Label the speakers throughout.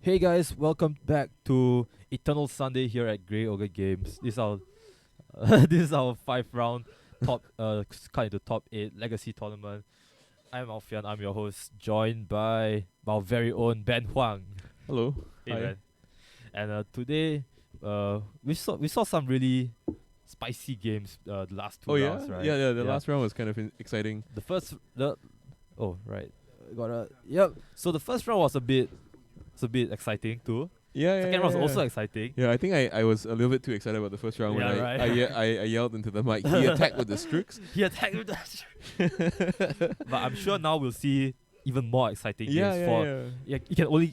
Speaker 1: Hey guys, welcome back to Eternal Sunday here at Grey Ogre Games. This is our this is our 5 round top cut into top 8 legacy tournament. I'm Alfian, I'm your host, joined by our very own Ben Huang.
Speaker 2: Hello.
Speaker 1: Hey
Speaker 2: Hi.
Speaker 1: man. And today we saw some really spicy games the last two
Speaker 2: Oh yeah,
Speaker 1: rounds, right?
Speaker 2: yeah. The last round was kind of exciting.
Speaker 1: The first the oh right. Got a yep. So the first round was a bit exciting too.
Speaker 2: Yeah,
Speaker 1: Second
Speaker 2: yeah,
Speaker 1: round was
Speaker 2: yeah.
Speaker 1: also exciting.
Speaker 2: Yeah, I think I was a little bit too excited about the first round when
Speaker 1: Yeah,
Speaker 2: I,
Speaker 1: right.
Speaker 2: I yelled into the mic. He attacked with the Strix.
Speaker 1: He attacked with that. But I'm sure now we'll see even more exciting
Speaker 2: Yeah,
Speaker 1: games
Speaker 2: yeah,
Speaker 1: for
Speaker 2: yeah.
Speaker 1: yeah,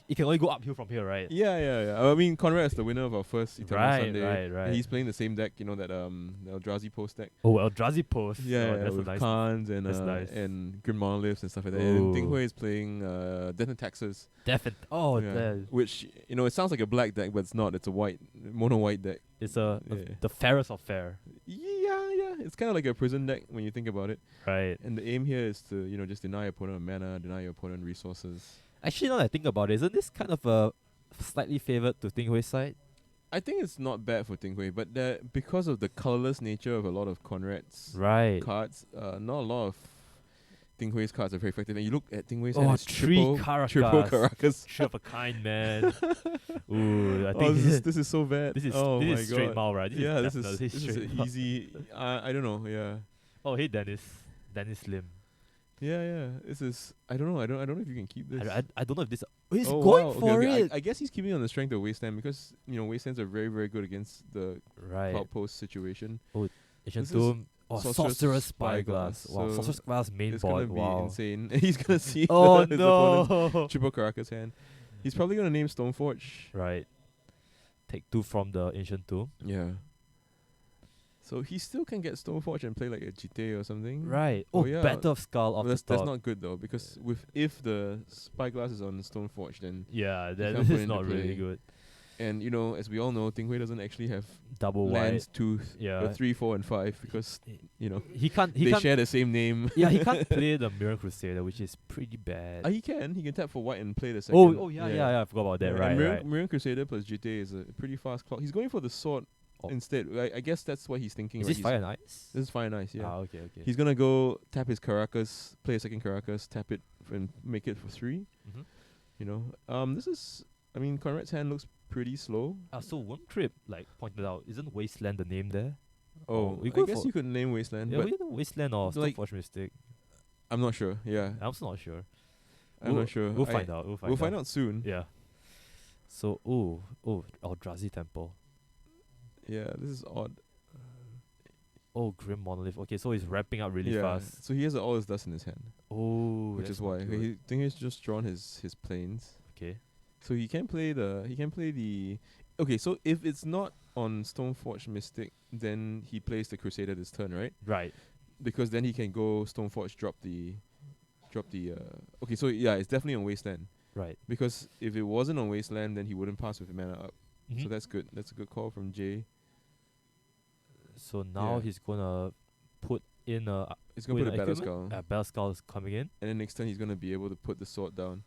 Speaker 1: it can only go uphill from here, right?
Speaker 2: Yeah, yeah, yeah. I mean, Conrad is the winner of our first Eternal
Speaker 1: Right,
Speaker 2: Sunday.
Speaker 1: right,
Speaker 2: And
Speaker 1: right.
Speaker 2: he's playing the same deck, that the Eldrazi post deck.
Speaker 1: Oh, Eldrazi post.
Speaker 2: Yeah,
Speaker 1: Oh,
Speaker 2: yeah,
Speaker 1: that's a
Speaker 2: with
Speaker 1: nice.
Speaker 2: Khans
Speaker 1: That's nice.
Speaker 2: and Grim Monoliths and stuff like that. And Ding
Speaker 1: Ooh.
Speaker 2: Hui is playing Death and Taxes.
Speaker 1: Oh,
Speaker 2: Yeah. Which it sounds like a black deck, but it's not. It's a mono white deck.
Speaker 1: it's
Speaker 2: Yeah.
Speaker 1: the fairest of fair,
Speaker 2: Yeah. It's kind of like a prison deck when you think about it.
Speaker 1: right?
Speaker 2: And the aim here is to, just deny your opponent mana, deny your opponent resources.
Speaker 1: Actually, now that I think about it, isn't this kind of a slightly favored to Ting Hui's side?
Speaker 2: I think it's not bad for Ting Hui, but because of the colorless nature of a lot of Conrad's
Speaker 1: Right.
Speaker 2: cards, not a lot of Ting Hui's cards are very effective. And you look at Ting Hui's
Speaker 1: Oh,
Speaker 2: hand, it's
Speaker 1: three
Speaker 2: triple
Speaker 1: Karakas.
Speaker 2: Caracas.
Speaker 1: Three of a kind, man. Ooh, I
Speaker 2: Oh,
Speaker 1: think
Speaker 2: this is so bad.
Speaker 1: this is
Speaker 2: oh
Speaker 1: this
Speaker 2: my
Speaker 1: is straight
Speaker 2: god.
Speaker 1: Mao, right?
Speaker 2: Yeah, this is
Speaker 1: definitely
Speaker 2: this is
Speaker 1: straight
Speaker 2: an
Speaker 1: Mao.
Speaker 2: easy. I don't know. Yeah.
Speaker 1: Oh, hey Dennis Lim.
Speaker 2: Yeah. This is. I don't know. I don't know if you can keep this.
Speaker 1: I don't know if this. Oh, he's
Speaker 2: Oh,
Speaker 1: going
Speaker 2: wow. Okay,
Speaker 1: for
Speaker 2: okay.
Speaker 1: it.
Speaker 2: I guess he's keeping on the strength of Wasteland because Wastelands are very, very good against the
Speaker 1: Right.
Speaker 2: cloud post situation.
Speaker 1: Ancient
Speaker 2: This is
Speaker 1: Tomb. Oh,
Speaker 2: Sorcerer's
Speaker 1: Sorcerer's
Speaker 2: Spyglass.
Speaker 1: Spyglass. Wow,
Speaker 2: So
Speaker 1: Sorcerer's Spyglass main
Speaker 2: It's gonna
Speaker 1: board.
Speaker 2: be
Speaker 1: Wow.
Speaker 2: insane. He's gonna see
Speaker 1: Oh
Speaker 2: his opponent's
Speaker 1: no.
Speaker 2: triple Caracas hand. He's probably gonna name Stoneforge.
Speaker 1: Right. Take 2 from the Ancient Tomb.
Speaker 2: Yeah. So he still can get Stoneforge and play like a GT or something.
Speaker 1: Right.
Speaker 2: Oh,
Speaker 1: Oh,
Speaker 2: yeah.
Speaker 1: Battle of Skull off
Speaker 2: Well,
Speaker 1: the
Speaker 2: that's
Speaker 1: top.
Speaker 2: not good though because if the Spyglass is on Stoneforge then
Speaker 1: Yeah,
Speaker 2: can't
Speaker 1: that
Speaker 2: put
Speaker 1: is
Speaker 2: into
Speaker 1: not really
Speaker 2: play.
Speaker 1: good.
Speaker 2: and as we all know, Ting Hui doesn't actually have
Speaker 1: Double
Speaker 2: lands
Speaker 1: white.
Speaker 2: 2,
Speaker 1: Yeah.
Speaker 2: 3, 4, and 5 because
Speaker 1: He can't. He
Speaker 2: they
Speaker 1: can't.
Speaker 2: share the same name.
Speaker 1: Yeah, he can't play the Mirror Crusader, which is pretty bad.
Speaker 2: He can tap for white and play the second.
Speaker 1: Oh, yeah. I forgot about that.
Speaker 2: Yeah,
Speaker 1: Right,
Speaker 2: and
Speaker 1: right.
Speaker 2: Mirror Crusader plus GTA is a pretty fast clock. He's going for the sword
Speaker 1: Oh.
Speaker 2: instead. I guess that's what he's thinking.
Speaker 1: Is
Speaker 2: right?
Speaker 1: this Fire and Ice?
Speaker 2: This is Fire and Ice, yeah.
Speaker 1: Ah, okay.
Speaker 2: He's gonna go tap his Caracas, play a second Caracas, tap it and make it for 3.
Speaker 1: Mm-hmm.
Speaker 2: This is. I mean, Conrad's hand looks pretty slow.
Speaker 1: So one trip pointed out, isn't Wasteland the name there?
Speaker 2: Oh,
Speaker 1: we
Speaker 2: I
Speaker 1: go
Speaker 2: guess
Speaker 1: for-
Speaker 2: you could name Wasteland,
Speaker 1: Yeah,
Speaker 2: but
Speaker 1: we know Wasteland or
Speaker 2: like-
Speaker 1: Stoneforge Mystic.
Speaker 2: I'm not sure. Yeah,
Speaker 1: I'm also not sure.
Speaker 2: I'm not sure.
Speaker 1: We'll find out. We'll
Speaker 2: We'll find out soon.
Speaker 1: Yeah. So, Eldrazi Temple.
Speaker 2: Yeah, this is odd.
Speaker 1: Oh, Grim Monolith. Okay, so he's wrapping up really
Speaker 2: yeah.
Speaker 1: fast.
Speaker 2: So he has all his dust in his hand,
Speaker 1: Oh,
Speaker 2: which
Speaker 1: that's
Speaker 2: is
Speaker 1: not
Speaker 2: why
Speaker 1: good.
Speaker 2: he think he's just drawn his planes.
Speaker 1: Okay.
Speaker 2: So he can play the. Okay, so if it's not on Stoneforge Mystic, then he plays the Crusader this turn, right?
Speaker 1: Right.
Speaker 2: Because then he can go Stoneforge, drop the. Okay, so yeah, it's definitely on Wasteland.
Speaker 1: Right.
Speaker 2: Because if it wasn't on Wasteland, then he wouldn't pass with mana up. So
Speaker 1: Mhm.
Speaker 2: that's good. That's a good call from Jay.
Speaker 1: So now
Speaker 2: Yeah.
Speaker 1: he's gonna put in a
Speaker 2: He's gonna put a Battle
Speaker 1: equipment.
Speaker 2: Skull,
Speaker 1: Battle Skull is coming in.
Speaker 2: and then next turn he's gonna be able to put the sword down.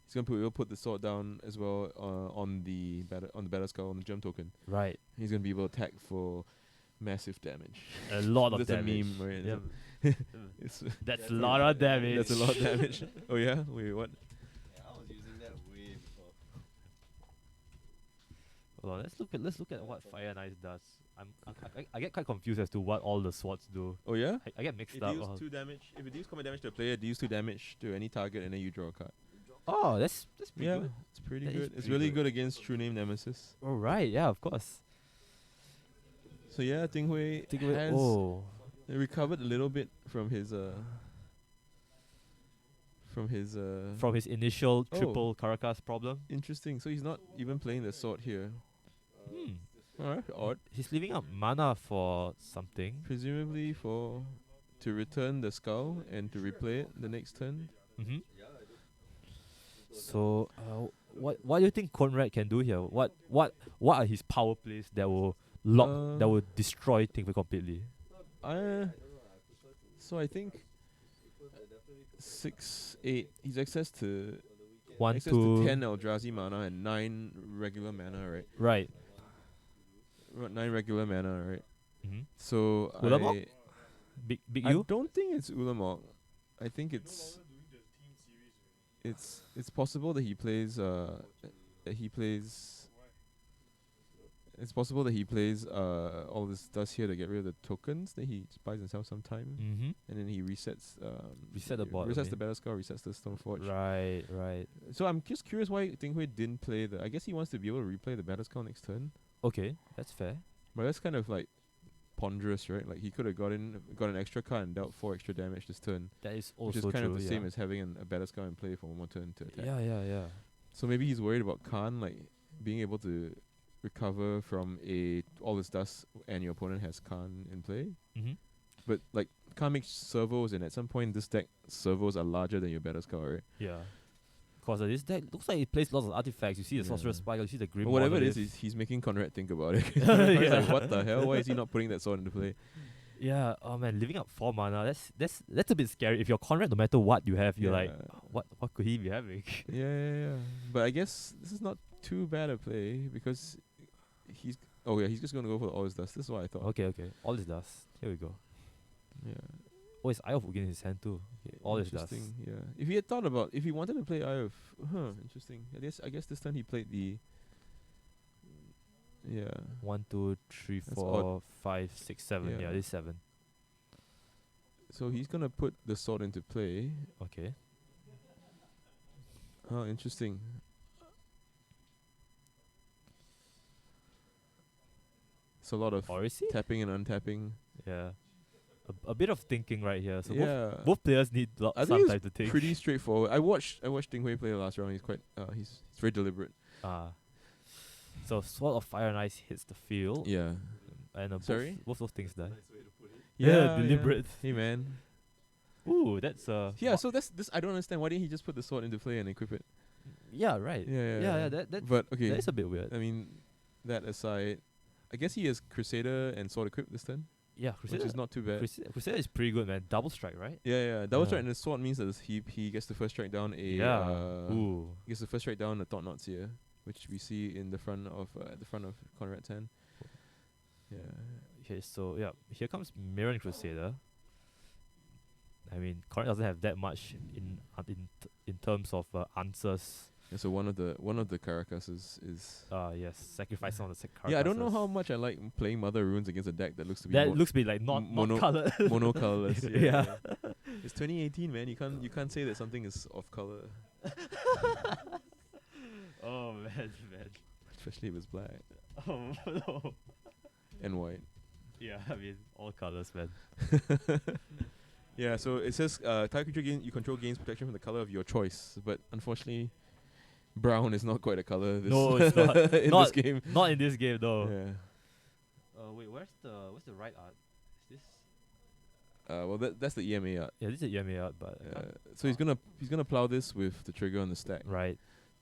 Speaker 2: He's gonna put the sword down as well on the Battle Skull on the Germ token.
Speaker 1: Right.
Speaker 2: He's gonna be able to attack for massive damage.
Speaker 1: A lot of
Speaker 2: That's
Speaker 1: damage.
Speaker 2: a meme, right?
Speaker 1: Yeah.
Speaker 2: It's
Speaker 1: That's a lot of damage.
Speaker 2: That's a lot of damage. Oh yeah? Wait, what?
Speaker 3: Yeah, I was using that way before.
Speaker 1: Hold on, let's look at what Fire and Ice does. I get quite confused as to what all the swords do.
Speaker 2: Oh yeah?
Speaker 1: I get mixed
Speaker 2: It
Speaker 1: up.
Speaker 2: deals 2 damage. If it deals combat damage to a player, it deals 2 damage to any target, and then you draw a card.
Speaker 1: Oh, that's pretty
Speaker 2: Yeah,
Speaker 1: good.
Speaker 2: it's pretty
Speaker 1: That is
Speaker 2: good. It's
Speaker 1: pretty
Speaker 2: really
Speaker 1: good.
Speaker 2: good against True Name Nemesis.
Speaker 1: Oh right, yeah, of course.
Speaker 2: So yeah, Ting Hui
Speaker 1: Think of it.
Speaker 2: has
Speaker 1: Oh,
Speaker 2: recovered a little bit from his from his
Speaker 1: from his initial
Speaker 2: Oh.
Speaker 1: triple Caracas problem.
Speaker 2: interesting. So he's not even playing the sword here.
Speaker 1: Hmm.
Speaker 2: Alright, odd.
Speaker 1: He's leaving up mana for something.
Speaker 2: Presumably to return the skull and to replay it the next turn.
Speaker 1: Mm-hmm. So, what do you think Conrad can do here? What are his power plays that will that will destroy Tingwei completely?
Speaker 2: So I think 6, 8. He's access to
Speaker 1: 1,
Speaker 2: access
Speaker 1: 2.
Speaker 2: to 10 Eldrazi mana and 9 regular mana, right?
Speaker 1: Right.
Speaker 2: 9 regular mana, right?
Speaker 1: Mm-hmm.
Speaker 2: So
Speaker 1: Ulamog? Big
Speaker 2: I
Speaker 1: U?
Speaker 2: don't think it's Ulamog. I think it's possible that he plays it's possible that he plays all this dust here to get rid of the tokens that he buys and sells sometime,
Speaker 1: Mm-hmm.
Speaker 2: and then he resets
Speaker 1: Reset the board, I
Speaker 2: resets the
Speaker 1: mean.
Speaker 2: battle score, resets the Stoneforge.
Speaker 1: Right.
Speaker 2: So I'm just curious why Ding Hui didn't play I guess he wants to be able to replay the battle score next turn,
Speaker 1: Okay, that's fair.
Speaker 2: but that's kind of like ponderous, right? Like he could have got an extra card and dealt 4 extra damage this turn,
Speaker 1: That is
Speaker 2: which
Speaker 1: also
Speaker 2: is kind
Speaker 1: true.
Speaker 2: of the
Speaker 1: yeah.
Speaker 2: same as having a battle scar in play for one more turn to attack.
Speaker 1: Yeah.
Speaker 2: So maybe he's worried about Khan like being able to recover from all this dust and your opponent has Khan in play.
Speaker 1: Mm-hmm.
Speaker 2: But like Khan makes servos, and at some point this deck servos are larger than your battle scar, right?
Speaker 1: Yeah. Because this deck looks like it plays lots of artifacts. You see the
Speaker 2: Yeah.
Speaker 1: Sorcerer's Spike, you see the Grim
Speaker 2: But whatever it is,
Speaker 1: Monolith.
Speaker 2: he's making Conrad think about it.
Speaker 1: Yeah.
Speaker 2: He's like, what the hell? Why is he not putting that sword into play?
Speaker 1: Yeah, oh man, living up 4 mana, that's a bit scary. If you're Conrad, no matter what you have, you're like, what could he be having?
Speaker 2: Yeah. But I guess this is not too bad a play because he's just gonna go for all his dust. This is what I thought.
Speaker 1: Okay. All this dust. Here we go.
Speaker 2: Yeah.
Speaker 1: Oh, it's Eye of Ugin in his hand too. Okay, all this dust.
Speaker 2: Interesting. Yeah. If he had thought about, if he wanted to play Eye of, interesting. I guess this time he played the. Yeah.
Speaker 1: 1, 2, 3,
Speaker 2: That's
Speaker 1: 4, 5, 6, 7.
Speaker 2: Yeah.
Speaker 1: Yeah, this is 7.
Speaker 2: So he's gonna put the sword into play.
Speaker 1: Okay.
Speaker 2: Oh, interesting. It's a lot of
Speaker 1: Or is he?
Speaker 2: tapping and untapping.
Speaker 1: Yeah. A bit of thinking right here. So
Speaker 2: Yeah.
Speaker 1: both players need
Speaker 2: I
Speaker 1: some
Speaker 2: think
Speaker 1: time
Speaker 2: it's
Speaker 1: to think.
Speaker 2: pretty straightforward. I watched Ding Hui play the last round. He's quite he's very deliberate.
Speaker 1: So Sword of Fire and Ice hits the field.
Speaker 2: Yeah.
Speaker 1: And
Speaker 2: Sorry?
Speaker 1: both those things die.
Speaker 2: Yeah,
Speaker 1: deliberate.
Speaker 2: Hey man.
Speaker 1: Ooh, that's
Speaker 2: Yeah, so that's this. I don't understand. Why didn't he just put the sword into play and equip it?
Speaker 1: yeah, right.
Speaker 2: Yeah.
Speaker 1: That
Speaker 2: But okay,
Speaker 1: that is a bit weird.
Speaker 2: I mean, that aside, I guess he has Crusader and sword equipped this turn,
Speaker 1: Yeah,
Speaker 2: which
Speaker 1: Crusader,
Speaker 2: is not too bad.
Speaker 1: Crusader is pretty good, man. Double strike, right?
Speaker 2: Yeah. Double
Speaker 1: Yeah.
Speaker 2: strike and the sword means that he gets the first strike down
Speaker 1: Ooh.
Speaker 2: he gets the first strike down the Thought Knots here, which we see in the front of Conrad's hand. Yeah.
Speaker 1: Okay, so yeah, here comes Mirren Crusader. I mean, Conrad doesn't have that much in terms of answers.
Speaker 2: And so one of the Caracas is
Speaker 1: Yes, sacrifice on the
Speaker 2: yeah. I don't know how much I like playing Mother Runes against a deck that looks to be
Speaker 1: that
Speaker 2: more
Speaker 1: looks be like not colored.
Speaker 2: monocolorless.
Speaker 1: Yeah.
Speaker 2: It's 2018, man. You can't say that something is off color,
Speaker 1: Oh man.
Speaker 2: especially if it's black
Speaker 1: Oh no.
Speaker 2: and white.
Speaker 1: Yeah, I mean all colors, man.
Speaker 2: Yeah, so it says target creature you control gains protection from the color of your choice, but unfortunately, brown is not quite a color.
Speaker 1: No, it's not.
Speaker 2: in
Speaker 1: Not-
Speaker 2: this game.
Speaker 1: Not in this game though.
Speaker 2: Yeah.
Speaker 1: Wait, where's the right art? Is this?
Speaker 2: Well, that's the EMA art.
Speaker 1: Yeah, this is EMA art, but
Speaker 2: So he's gonna plow this with the trigger on the stack.
Speaker 1: right.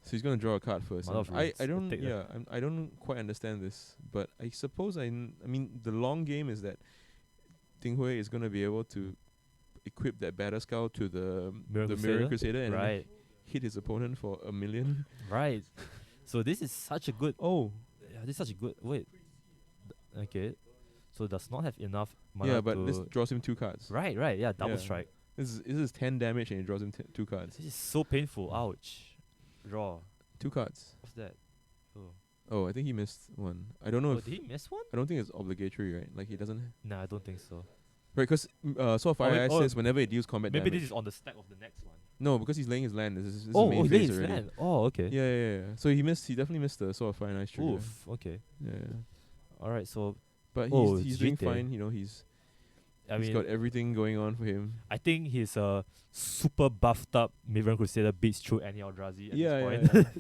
Speaker 2: So he's gonna draw a card first.
Speaker 1: Mother of
Speaker 2: I
Speaker 1: Runes,
Speaker 2: don't
Speaker 1: take that.
Speaker 2: I don't quite understand this, but I suppose I mean the long game is that Ding Hui is gonna be able to equip that Battle Scout to the Mirror Crusader and then
Speaker 1: Right.
Speaker 2: hit his opponent for 1 million.
Speaker 1: Right. So this is such a good.
Speaker 2: Oh,
Speaker 1: Yeah, this is such a good. Wait. Okay. So does not have enough mana
Speaker 2: yeah, but
Speaker 1: to.
Speaker 2: this draws him 2 cards.
Speaker 1: Right. Yeah. Double
Speaker 2: Yeah.
Speaker 1: strike.
Speaker 2: This is 10 damage and it draws him 2 cards.
Speaker 1: This is so painful. Ouch. Draw.
Speaker 2: 2 cards.
Speaker 1: What's that? Oh.
Speaker 2: Oh, I think he missed one. I don't know
Speaker 1: Oh,
Speaker 2: if
Speaker 1: did he miss one?
Speaker 2: I don't think it's obligatory, right? Like he doesn't.
Speaker 1: Nah, I don't think so.
Speaker 2: Right, because Sword of Fire
Speaker 1: wait,
Speaker 2: Ice
Speaker 1: oh,
Speaker 2: says whenever it deals combat
Speaker 1: Maybe
Speaker 2: damage.
Speaker 1: this is on the stack of the next one.
Speaker 2: No, because he's laying his land. This is
Speaker 1: Oh,
Speaker 2: main
Speaker 1: he
Speaker 2: phase
Speaker 1: lays
Speaker 2: already.
Speaker 1: land. Oh, okay.
Speaker 2: Yeah. So he definitely missed the Sword of Fire and Ice trigger.
Speaker 1: Oof. Okay.
Speaker 2: Yeah.
Speaker 1: All right. So
Speaker 2: But
Speaker 1: Oh,
Speaker 2: he's doing
Speaker 1: GT.
Speaker 2: fine. You know, he's
Speaker 1: I
Speaker 2: he's
Speaker 1: mean,
Speaker 2: got everything going on for him.
Speaker 1: I think he's a super buffed up Mirren Crusader beats through any Eldrazi at
Speaker 2: Yeah,
Speaker 1: this point.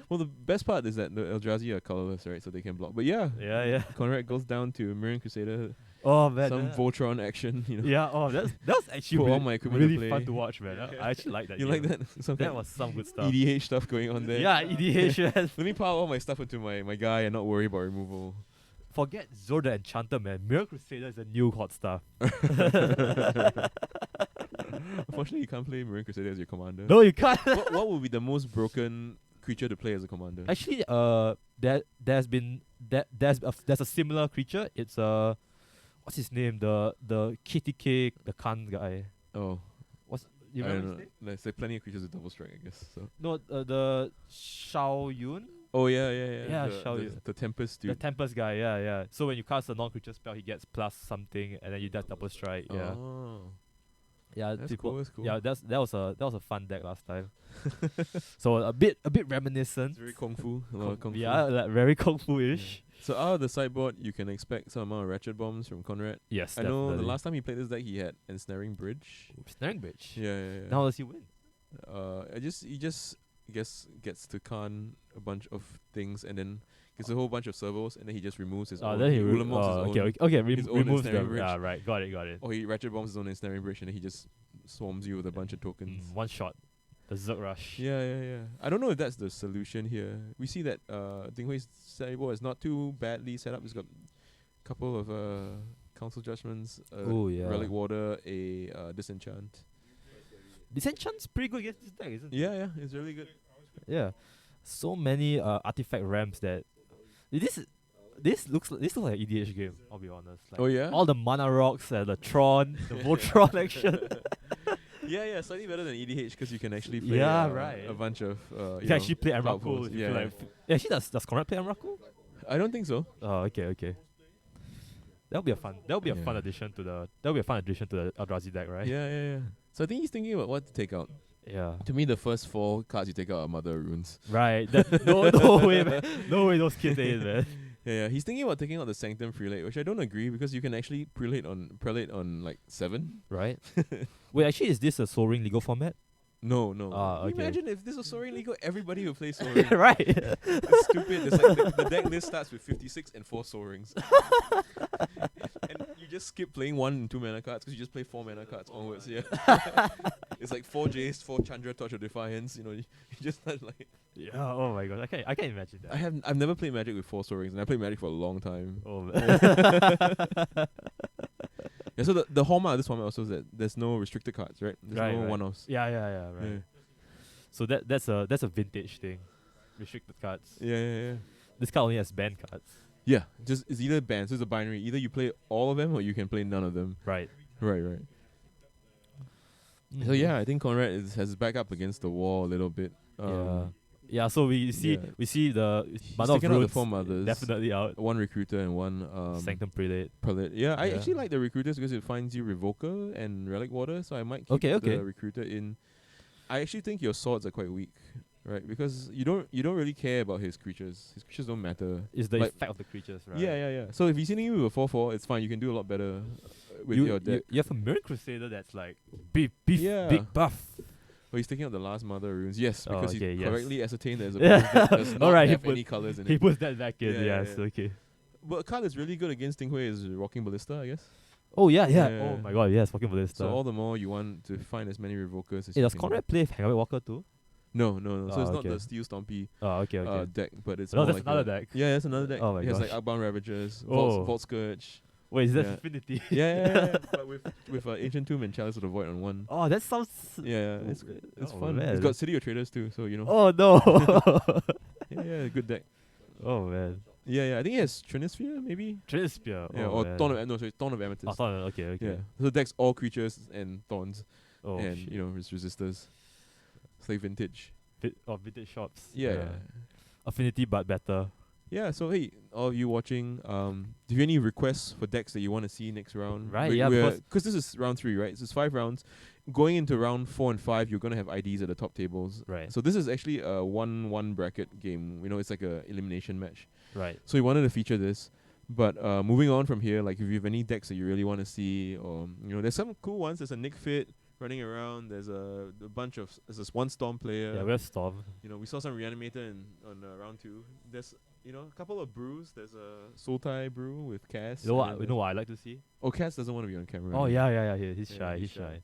Speaker 2: Well, the best part is that the Eldrazi are colorless, right? So they can block. But yeah,
Speaker 1: yeah.
Speaker 2: Conrad goes down to Mirren Crusader.
Speaker 1: Oh man.
Speaker 2: Some Voltron action, you know.
Speaker 1: Yeah. Oh, that was actually
Speaker 2: Put all
Speaker 1: really,
Speaker 2: my equipment to
Speaker 1: really fun
Speaker 2: play.
Speaker 1: to watch, man. I actually like that.
Speaker 2: You like
Speaker 1: game.
Speaker 2: that? Some
Speaker 1: That
Speaker 2: kind
Speaker 1: was some good
Speaker 2: of
Speaker 1: stuff.
Speaker 2: EDH stuff going on there.
Speaker 1: Yeah, EDH. yes.
Speaker 2: Let me pile all my stuff into my guy and not worry about removal.
Speaker 1: Forget Zord the Enchanter, man. Mirror Crusader is the new hot stuff.
Speaker 2: Unfortunately, you can't play Marine Crusader as your commander.
Speaker 1: No, you can't.
Speaker 2: What would be the most broken creature to play as a commander?
Speaker 1: Actually, there's a similar creature. It's what's his name? The kitty cake, the Khan guy.
Speaker 2: Oh,
Speaker 1: What's you
Speaker 2: I
Speaker 1: remember
Speaker 2: don't
Speaker 1: his
Speaker 2: know.
Speaker 1: name?
Speaker 2: There's like plenty of creatures with double strike, I guess. So.
Speaker 1: No, the Shao Yun,
Speaker 2: Oh yeah.
Speaker 1: Yeah, Shao Yun.
Speaker 2: The Tempest
Speaker 1: the
Speaker 2: dude.
Speaker 1: Tempest guy. Yeah, yeah. So when you cast a non-creature spell, he gets plus something, and then you death double strike. Yeah,
Speaker 2: Oh,
Speaker 1: yeah.
Speaker 2: that's
Speaker 1: people-
Speaker 2: cool. That's cool.
Speaker 1: Yeah, that was a fun deck last time. So a bit reminiscent.
Speaker 2: It's very kung fu. A lot of kung fu.
Speaker 1: Yeah, like very kung fu-ish.
Speaker 2: So out of the sideboard, you can expect some amount of Ratchet Bombs from Conrad.
Speaker 1: Yes,
Speaker 2: I know the
Speaker 1: definitely.
Speaker 2: last time he played this deck, he had Ensnaring Bridge.
Speaker 1: Snaring Bridge.
Speaker 2: Yeah.
Speaker 1: Now does he win?
Speaker 2: He just gets to con a bunch of things and then gets a whole bunch of servos and then he just removes his own.
Speaker 1: Then he
Speaker 2: Ulamog's his own.
Speaker 1: okay.
Speaker 2: his own
Speaker 1: Removes
Speaker 2: ensnaring
Speaker 1: them.
Speaker 2: bridge.
Speaker 1: Yeah, right. Got it.
Speaker 2: Or he Ratchet Bombs his own Ensnaring Bridge and then he just swarms you with a bunch of tokens.
Speaker 1: One shot. The Zerg Rush.
Speaker 2: Yeah. I don't know if that's the solution here. We see that Ding Hui's sideboard is not too badly set up. It's got a couple of Council Judgments,
Speaker 1: Oh, yeah.
Speaker 2: Relic Water, a Disenchant.
Speaker 1: Disenchant's pretty good against this deck, isn't it?
Speaker 2: Yeah, it's really good.
Speaker 1: Yeah. So many artifact ramps that this looks like an EDH game, I'll be honest. Like,
Speaker 2: Oh yeah?
Speaker 1: all the mana rocks and the Tron, the Voltron action.
Speaker 2: Yeah, slightly better than EDH because you can actually play
Speaker 1: Yeah, right.
Speaker 2: a bunch of
Speaker 1: You can actually play
Speaker 2: cloud
Speaker 1: Emrakul.
Speaker 2: pools.
Speaker 1: if you
Speaker 2: Yeah,
Speaker 1: feel
Speaker 2: yeah.
Speaker 1: like actually does Conrad play Emrakul?
Speaker 2: I don't think so.
Speaker 1: Oh, okay. That'll be a fun
Speaker 2: Yeah.
Speaker 1: addition to the Eldrazi deck, right?
Speaker 2: Yeah. So I think he's thinking about what to take out.
Speaker 1: Yeah.
Speaker 2: To me, the first 4 cards you take out are Mother Runes.
Speaker 1: Right. No way, man. No way those kids ain't, man.
Speaker 2: Yeah. He's thinking about taking out the Sanctum Prelate, which I don't agree because you can actually prelate on like 7.
Speaker 1: Right? Wait, actually, is this a Soaring legal format?
Speaker 2: No.
Speaker 1: Ah,
Speaker 2: Can you
Speaker 1: okay.
Speaker 2: imagine if this was Soaring Legal, everybody would play Soaring.
Speaker 1: Right.
Speaker 2: It's stupid. It's like the deck list starts with 56 and 4 Soarings. And you just skip playing 1 and 2 mana cards because you just play 4 mana cards onwards. Yeah. It's like 4 Jace, 4 Chandra, Torch of Defiance. You just start like.
Speaker 1: Yeah. Oh my god. I can't imagine that.
Speaker 2: I've never played Magic with 4 Soarings, and I played Magic for a long time.
Speaker 1: Oh man.
Speaker 2: Yeah. So the hallmark of this format also is that there's no restricted cards, right? There's
Speaker 1: Right,
Speaker 2: no
Speaker 1: right.
Speaker 2: one-offs.
Speaker 1: Yeah. Right.
Speaker 2: Yeah.
Speaker 1: So that's a vintage thing. Restricted cards.
Speaker 2: Yeah.
Speaker 1: This card only has banned cards.
Speaker 2: Yeah. Just it's either banned, so it's a binary. Either you play all of them or you can play none of them.
Speaker 1: Right.
Speaker 2: Right. So yeah, I think Conrad has back up against the wall a little bit.
Speaker 1: Yeah. So we see the
Speaker 2: He's
Speaker 1: Mother of
Speaker 2: taken out the
Speaker 1: Runes
Speaker 2: 4 mothers.
Speaker 1: definitely out.
Speaker 2: 1 recruiter and 1
Speaker 1: Sanctum Prelate.
Speaker 2: prelate. Yeah, I
Speaker 1: Yeah.
Speaker 2: actually like the recruiters because it finds you Revoker and Relic Water, so I might keep
Speaker 1: Okay.
Speaker 2: the recruiter in. I actually think your swords are quite weak, right? Because you don't really care about his creatures. His creatures don't matter.
Speaker 1: Is the
Speaker 2: Like-
Speaker 1: effect of the creatures, right?
Speaker 2: Yeah. So if he's hitting you with a 4/4, it's fine. You can do a lot better with your deck.
Speaker 1: You have a Mirror Crusader that's like big
Speaker 2: Yeah.
Speaker 1: buff.
Speaker 2: But he's taking out the last Mother Runes. Yes,
Speaker 1: Oh,
Speaker 2: because
Speaker 1: okay,
Speaker 2: he
Speaker 1: yes.
Speaker 2: correctly ascertained there's a
Speaker 1: Yeah.
Speaker 2: that does not
Speaker 1: Alright, he
Speaker 2: have any colors in
Speaker 1: He
Speaker 2: it.
Speaker 1: puts that back in.
Speaker 2: Yeah,
Speaker 1: Yes.
Speaker 2: yeah.
Speaker 1: Okay.
Speaker 2: But a card that's really good against Ding Hui is Rocking Ballista, I guess.
Speaker 1: Oh yeah.
Speaker 2: Yeah.
Speaker 1: Oh my god. Yes. Fucking Ballista.
Speaker 2: So all the more you want to find as many Revokers as
Speaker 1: Hey,
Speaker 2: you
Speaker 1: does
Speaker 2: can.
Speaker 1: Conrad play Hangaway Walker too?
Speaker 2: No. So it's
Speaker 1: Oh,
Speaker 2: not
Speaker 1: okay.
Speaker 2: the Steel Stompy
Speaker 1: Oh, okay.
Speaker 2: deck, but it's
Speaker 1: No,
Speaker 2: more
Speaker 1: that's
Speaker 2: like
Speaker 1: another deck.
Speaker 2: Yeah, that's another deck.
Speaker 1: Oh my
Speaker 2: it has like
Speaker 1: gosh.
Speaker 2: Outbound Ravagers,
Speaker 1: Oh.
Speaker 2: Vault Scourge.
Speaker 1: Wait, is that
Speaker 2: Yeah.
Speaker 1: Infinity?
Speaker 2: Yeah. But with Ancient Tomb and Chalice of the Void on 1.
Speaker 1: Oh, that sounds.
Speaker 2: Yeah, it's
Speaker 1: Oh,
Speaker 2: fun.
Speaker 1: man.
Speaker 2: It's got City of Traders too, so you know.
Speaker 1: Oh no.
Speaker 2: Yeah, good deck.
Speaker 1: Oh man.
Speaker 2: Yeah. I think it has Trinisphere maybe.
Speaker 1: Trinisphere.
Speaker 2: Yeah,
Speaker 1: Oh,
Speaker 2: or
Speaker 1: man.
Speaker 2: Thorn of Amethyst.
Speaker 1: Oh, Thorn. Okay.
Speaker 2: Yeah. So the deck's all creatures and thorns
Speaker 1: Oh
Speaker 2: and
Speaker 1: shit.
Speaker 2: it's resistors. It's like vintage.
Speaker 1: Vintage shops.
Speaker 2: Yeah.
Speaker 1: Affinity, but better.
Speaker 2: Yeah, so hey, all of you watching, do you have any requests for decks that you want to see next round?
Speaker 1: Right, yeah, because-
Speaker 2: because this is round 3, right? So it's 5 rounds. Going into round 4 and 5, you're gonna have IDs at the top tables.
Speaker 1: Right.
Speaker 2: So this is actually a 1-1 bracket game. It's like a elimination match.
Speaker 1: Right.
Speaker 2: So we wanted to feature this. But moving on from here, like if you have any decks that you really want to see, or there's some cool ones. There's a Nick Fit running around. There's there's this 1 Storm player.
Speaker 1: Yeah, we have Storm.
Speaker 2: We saw some Reanimator on round 2. There's a couple of brews. There's a Sultai brew with Cass.
Speaker 1: You know
Speaker 2: and
Speaker 1: what? You know what I like to see?
Speaker 2: Oh, Cass doesn't want to be on camera.
Speaker 1: Oh yeah. He's
Speaker 2: Yeah,
Speaker 1: shy.
Speaker 2: he's
Speaker 1: He's shy.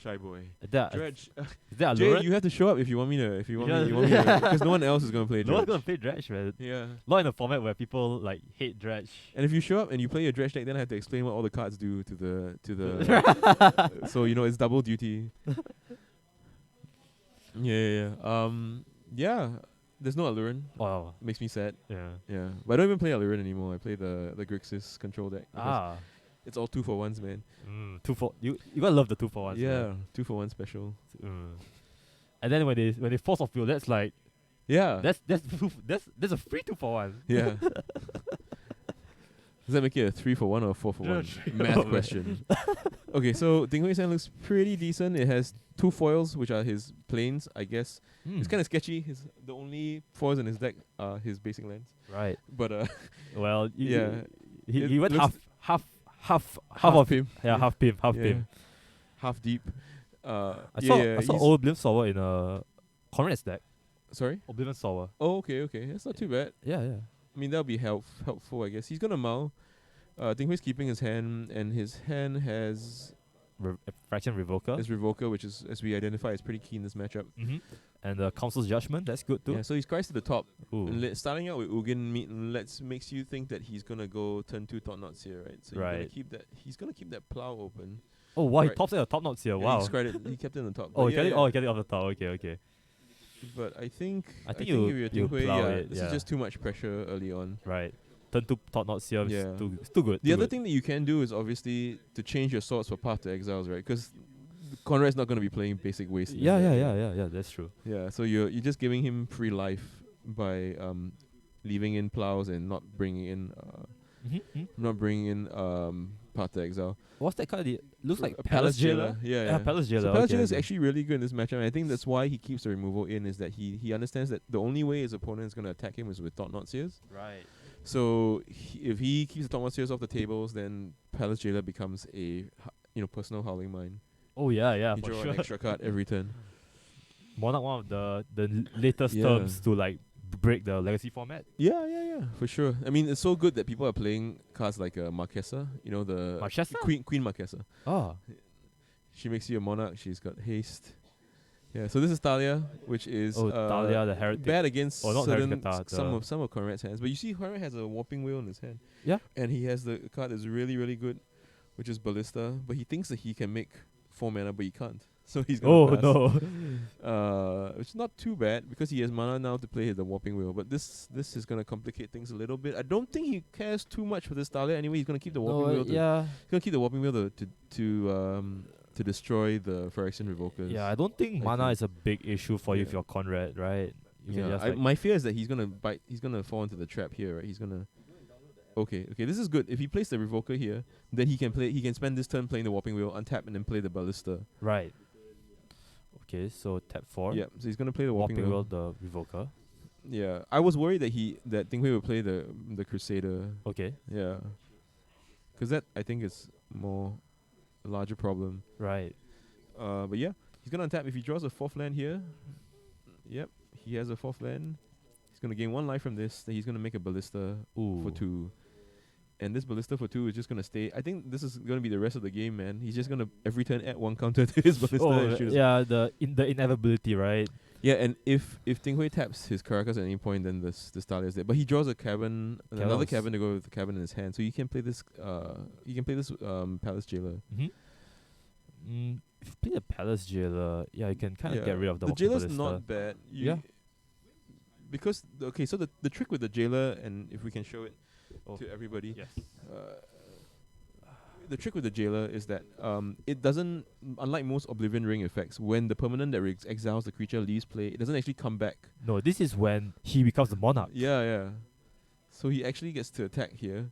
Speaker 2: Shy boy.
Speaker 1: That
Speaker 2: Dredge.
Speaker 1: is that
Speaker 2: Jay,
Speaker 1: Alluran?
Speaker 2: you have to show up if you want me to. If you want
Speaker 1: Yeah.
Speaker 2: me, you want me to, because no one else is gonna play
Speaker 1: No one's
Speaker 2: Dredge.
Speaker 1: gonna play Dredge, man.
Speaker 2: Yeah.
Speaker 1: Not in a format where people like hate Dredge.
Speaker 2: And if you show up and you play a Dredge deck, then I have to explain what all the cards do to the so it's double duty. Yeah. There's no Alluran.
Speaker 1: Wow.
Speaker 2: Makes me sad.
Speaker 1: Yeah.
Speaker 2: Yeah. But I don't even play Alluran anymore. I play the Grixis control deck. because
Speaker 1: Ah.
Speaker 2: It's all 2-for-1s, man.
Speaker 1: 2-for. You gotta love the 2-for-1s.
Speaker 2: Yeah. 2-for-1 special.
Speaker 1: And then when they force off you, that's like
Speaker 2: Yeah.
Speaker 1: that's that's a free 2-for-1.
Speaker 2: Yeah. Does that make it a 3-for-1 or a 4-for-1?
Speaker 1: 3
Speaker 2: Math
Speaker 1: for 1.
Speaker 2: question. Okay, so Ding Hui San looks pretty decent. It has 2 foils, which are his planes, I guess. It's kind of sketchy. The only foils in his deck are his basic lands.
Speaker 1: right.
Speaker 2: But
Speaker 1: Well,
Speaker 2: yeah,
Speaker 1: he
Speaker 2: it
Speaker 1: went
Speaker 2: looks
Speaker 1: half
Speaker 2: half
Speaker 1: of
Speaker 2: him.
Speaker 1: yeah, half pimp, half
Speaker 2: Yeah.
Speaker 1: pimp.
Speaker 2: Half deep.
Speaker 1: I
Speaker 2: yeah,
Speaker 1: saw
Speaker 2: yeah,
Speaker 1: I saw
Speaker 2: he's-
Speaker 1: Oblivion Sower in a Conrad's deck.
Speaker 2: Sorry?
Speaker 1: Oblivion Sower.
Speaker 2: Oh, okay. That's not too bad.
Speaker 1: Yeah, yeah.
Speaker 2: I mean, that'll be helpful, I guess. He's gonna mull. Ding Hui's keeping his hand, and his hand has
Speaker 1: Fraction Revoker.
Speaker 2: his Revoker, which is, as we identify, is pretty key in this matchup.
Speaker 1: And the Council's Judgment, that's good too.
Speaker 2: Yeah, so he's Christ to the top.
Speaker 1: Ooh.
Speaker 2: And starting out with Ugin makes you think that he's gonna go turn 2 Thought Knots here, right? So
Speaker 1: Right.
Speaker 2: he's gonna keep that plow open.
Speaker 1: Oh wow, he
Speaker 2: Right.
Speaker 1: tops at the top notes here.
Speaker 2: Yeah,
Speaker 1: Wow.
Speaker 2: he kept it on the top.
Speaker 1: Oh,
Speaker 2: But
Speaker 1: he get it.
Speaker 2: yeah.
Speaker 1: Oh, he get it off the top. Okay.
Speaker 2: But I think
Speaker 1: think
Speaker 2: if
Speaker 1: you
Speaker 2: you're Ding Hui,
Speaker 1: plow it,
Speaker 2: this
Speaker 1: yeah.
Speaker 2: is just too much pressure early on.
Speaker 1: Right. Turn 2 top notes here.
Speaker 2: Yeah.
Speaker 1: It's too good.
Speaker 2: The other thing that you can do is obviously to change your swords for Path to Exiles, right? Because Conrad's not going to be playing basic waste. in
Speaker 1: Yeah,
Speaker 2: his
Speaker 1: yeah,
Speaker 2: deck.
Speaker 1: yeah, yeah, yeah. That's true.
Speaker 2: Yeah, so you're just giving him free life by leaving in plows and not bringing in Path to Exile.
Speaker 1: What's that card? It looks like
Speaker 2: A
Speaker 1: Palace Jailer.
Speaker 2: Yeah.
Speaker 1: Palace Jailer.
Speaker 2: So Palace
Speaker 1: okay,
Speaker 2: Jailer is
Speaker 1: okay.
Speaker 2: actually really good in this matchup, and I think that's why he keeps the removal in, is that he understands that the only way his opponent is going to attack him is with Thought Knot Seers.
Speaker 1: Right.
Speaker 2: So if he keeps the Thought Knot Seers off the tables, then Palace Jailer becomes a personal Howling Mine.
Speaker 1: Oh yeah,
Speaker 2: You
Speaker 1: for
Speaker 2: draw
Speaker 1: sure.
Speaker 2: an extra card every turn.
Speaker 1: Monarch, one of the latest
Speaker 2: Yeah.
Speaker 1: terms to like break the legacy format.
Speaker 2: Yeah, for sure. I mean, it's so good that people are playing cards like Marquesa, the
Speaker 1: Marchesa?
Speaker 2: Queen Marquesa.
Speaker 1: Oh.
Speaker 2: She makes you a Monarch. She's got haste. Yeah, so this is Talia, which is
Speaker 1: Talia the Heretic.
Speaker 2: bad against
Speaker 1: not
Speaker 2: certain
Speaker 1: Heretic,
Speaker 2: some of Conrad's hands. But you see, Conrad has a Warping Wheel in his hand.
Speaker 1: Yeah.
Speaker 2: And he has the card that's really, really good, which is Ballista. But he thinks that he can make 4 mana, but he can't. So he's gonna pass.
Speaker 1: No.
Speaker 2: Which is not too bad because he has mana now to play the Warping Wheel. But this is gonna complicate things a little bit. I don't think he cares too much for this Talia. Anyway, he's gonna keep the Warping Wheel.
Speaker 1: yeah.
Speaker 2: He's gonna keep the Warping Wheel to destroy the Phyrexian Revokers.
Speaker 1: Yeah, I don't think
Speaker 2: I
Speaker 1: mana
Speaker 2: think-
Speaker 1: is a big issue for you if
Speaker 2: Yeah.
Speaker 1: you're Conrad, right? You can
Speaker 2: Yeah,
Speaker 1: just like-
Speaker 2: my fear is that he's gonna bite. He's gonna fall into the trap here, right? He's gonna. Okay. This is good. If he plays the Revoker here, then he can play. He can spend this turn playing the Warping Wheel, untap, and then play the Ballista.
Speaker 1: right. Okay, so tap 4.
Speaker 2: Yeah. So he's gonna play the Warping,
Speaker 1: Warping
Speaker 2: Wheel.
Speaker 1: Wheel, the Revoker.
Speaker 2: Yeah. I was worried that Ding Hui would play the Crusader.
Speaker 1: Okay,
Speaker 2: Yeah. Because that I think is a larger problem.
Speaker 1: right.
Speaker 2: But yeah, he's gonna untap if he draws a 4th land here. Yep. He has a 4th land. He's gonna gain 1 life from this. Then he's gonna make a Ballista
Speaker 1: Ooh.
Speaker 2: for 2. And this Ballista for 2 is just gonna stay. I think this is gonna be the rest of the game, man. He's just gonna every turn add 1 counter to his Ballista. and shoot his-
Speaker 1: yeah, the inevitability, right?
Speaker 2: Yeah, and if Ding Hui taps his Caracas at any point, then this Talia is there. But he draws a cavern, another
Speaker 1: Cavern's-
Speaker 2: cavern to go with the cavern in his hand. So you can play this. Palace Jailer.
Speaker 1: If you play the Palace Jailer, yeah, you can kind of get rid of the Walking
Speaker 2: Jailer's
Speaker 1: Ballista.
Speaker 2: not bad.
Speaker 1: Yeah.
Speaker 2: Because so the trick with the Jailer, and if we can show it
Speaker 1: Oh.
Speaker 2: to everybody,
Speaker 1: Yes.
Speaker 2: the trick with the Jailer is that it doesn't, unlike most Oblivion Ring effects, when the permanent that exiles the creature leaves play, it doesn't actually come back.
Speaker 1: No, this is when he becomes the Monarch.
Speaker 2: Yeah. So he actually gets to attack here,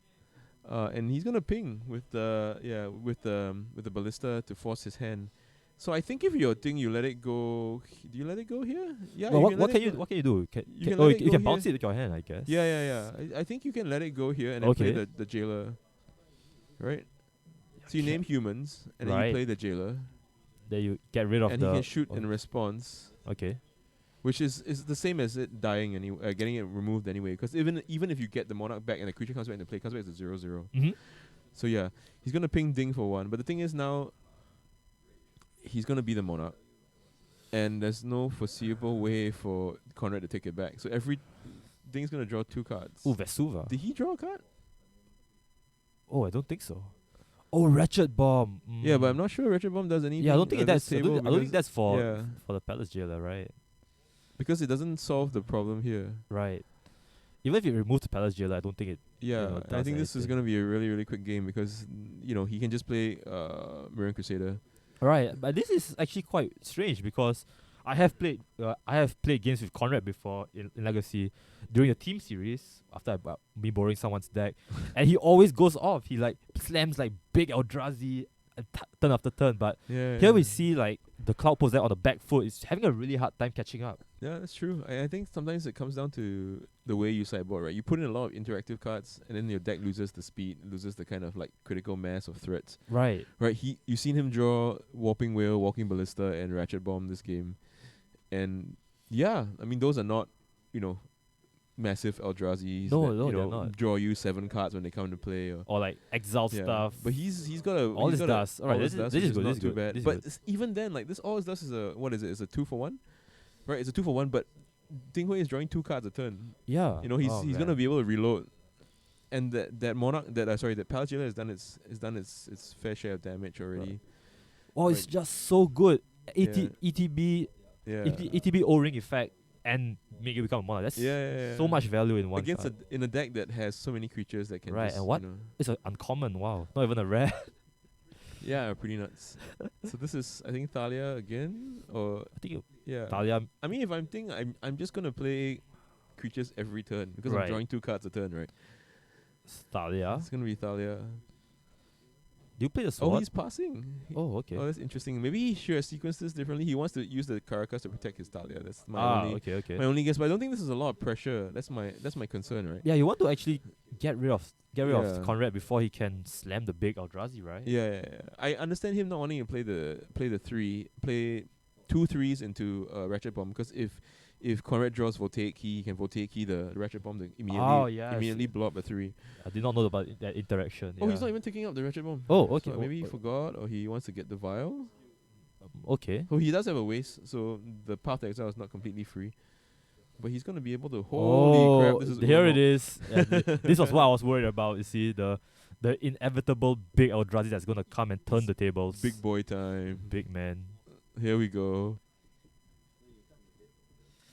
Speaker 2: and he's gonna ping with the Ballista to force his hand. So I think if you're Ding, you let it go. Do you let it go here? Yeah.
Speaker 1: Well,
Speaker 2: you
Speaker 1: what
Speaker 2: let
Speaker 1: can
Speaker 2: it
Speaker 1: you do?
Speaker 2: You can let it
Speaker 1: you
Speaker 2: go
Speaker 1: can bounce
Speaker 2: here.
Speaker 1: it with your hand, I guess.
Speaker 2: Yeah. I think you can let it go here and then play
Speaker 1: Okay.
Speaker 2: the Jailer, right? So you name humans and then
Speaker 1: Right.
Speaker 2: you play the Jailer,
Speaker 1: Then you get rid of
Speaker 2: and
Speaker 1: the.
Speaker 2: he can shoot in response,
Speaker 1: Okay.
Speaker 2: which is the same as it dying anyway, getting it removed anyway. Because even if you get the Monarch back and the creature comes back into play, comes back as a 0/0.
Speaker 1: Mm-hmm.
Speaker 2: So yeah, he's gonna ping Ding for 1. But the thing is now, he's gonna be the Monarch, and there's no foreseeable way for Conrad to take it back. So everything's gonna draw 2 cards.
Speaker 1: Ooh, Vesuva.
Speaker 2: Did he draw a card?
Speaker 1: Oh, I don't think so. Oh, Ratchet Bomb.
Speaker 2: Yeah, but I'm not sure Ratchet Bomb does anything.
Speaker 1: Yeah, I don't think
Speaker 2: on this
Speaker 1: that's. I don't,
Speaker 2: table
Speaker 1: I don't think
Speaker 2: because-
Speaker 1: that's for
Speaker 2: yeah,
Speaker 1: for the Palace Jailer, right?
Speaker 2: because it doesn't solve the problem here.
Speaker 1: Right. Even if you remove the Palace Jailer, I don't think it.
Speaker 2: Yeah,
Speaker 1: know,
Speaker 2: I
Speaker 1: does
Speaker 2: think this is
Speaker 1: anything.
Speaker 2: gonna be a really really quick game because he can just play Mirren Crusader.
Speaker 1: Right, but this is actually quite strange because I have played games with Conrad before in Legacy during the team series after me borrowing someone's deck, and he always goes off. He like slams like big Eldrazi and turn after turn. But
Speaker 2: Yeah,
Speaker 1: here we
Speaker 2: yeah.
Speaker 1: see like the Cloud Possessor on the back foot is having a really hard time catching up.
Speaker 2: Yeah, that's true. I think sometimes it comes down to the way you sideboard, right? You put in a lot of interactive cards, and then your deck loses the speed, loses the kind of like critical mass of threats.
Speaker 1: Right.
Speaker 2: Right? You've seen him draw Warping Whale, Walking Ballista, and Ratchet Bomb this game, and yeah, I mean those are not, massive Eldrazi's.
Speaker 1: No,
Speaker 2: that,
Speaker 1: no, they're not.
Speaker 2: Draw you 7 cards when they come to play.
Speaker 1: Or like exile
Speaker 2: Yeah.
Speaker 1: stuff.
Speaker 2: But he's got a
Speaker 1: All
Speaker 2: he's
Speaker 1: this
Speaker 2: got a-
Speaker 1: does. Alright,
Speaker 2: all
Speaker 1: this
Speaker 2: this
Speaker 1: is-
Speaker 2: does,
Speaker 1: this
Speaker 2: which
Speaker 1: is good,
Speaker 2: not
Speaker 1: this is
Speaker 2: too
Speaker 1: good,
Speaker 2: bad.
Speaker 1: this is
Speaker 2: But
Speaker 1: good.
Speaker 2: even then, like this all it does is it's a 2-for-1, right? It's a 2-for-1, but Ding Hui is drawing 2 cards a turn.
Speaker 1: Yeah.
Speaker 2: He's
Speaker 1: Oh,
Speaker 2: he's
Speaker 1: man.
Speaker 2: gonna be able to reload, and that Monarch that Palace Jailer has done its fair share of damage already.
Speaker 1: Oh, it's
Speaker 2: like-
Speaker 1: just so good.
Speaker 2: Yeah.
Speaker 1: ETB
Speaker 2: Yeah.
Speaker 1: ETB O-ring effect and make it become a monarch. That's
Speaker 2: Yeah.
Speaker 1: so much value in one
Speaker 2: against
Speaker 1: card.
Speaker 2: in a deck that has so many creatures that can
Speaker 1: Right,
Speaker 2: just,
Speaker 1: and what? It's an uncommon. Wow, not even a rare.
Speaker 2: yeah, pretty nuts. So this is I think Thalia again, or
Speaker 1: I think
Speaker 2: yeah.
Speaker 1: Thalia.
Speaker 2: I mean, if I'm just gonna play creatures every turn because I'm
Speaker 1: Right.
Speaker 2: drawing 2 cards a turn, right?
Speaker 1: Thalia.
Speaker 2: It's gonna be Thalia.
Speaker 1: Do you play the
Speaker 2: Oh,
Speaker 1: sword?
Speaker 2: he's passing.
Speaker 1: Oh, okay.
Speaker 2: Oh, that's interesting. Maybe he should have sequenced this differently. He wants to use the Caracas to protect his Thalia. That's my only
Speaker 1: okay.
Speaker 2: my only guess. But I don't think this is a lot of pressure. That's my concern, right?
Speaker 1: Yeah, you want to actually get rid of
Speaker 2: Yeah.
Speaker 1: Conrad before he can slam the big Eldrazi, right?
Speaker 2: Yeah. I understand him not wanting to play play 2 3s into Ratchet Bomb because if Conrad draws Voltaic Key, he can Voltaic Key the Ratchet Bomb to immediately blow up a 3.
Speaker 1: I did not know about that interaction.
Speaker 2: Oh,
Speaker 1: yeah.
Speaker 2: he's not even taking up the Ratchet Bomb.
Speaker 1: Oh, okay.
Speaker 2: So maybe he forgot, or he wants to get the vial.
Speaker 1: Okay.
Speaker 2: Oh, he does have a waste, so the path to exile is not completely free. But he's gonna be able to. Holy crap! This is
Speaker 1: here it
Speaker 2: Ulamog.
Speaker 1: is. Yeah, this was what I was worried about. You see the inevitable big Eldrazi that's gonna come and turn the tables.
Speaker 2: Big boy time.
Speaker 1: Big man.
Speaker 2: Here we go.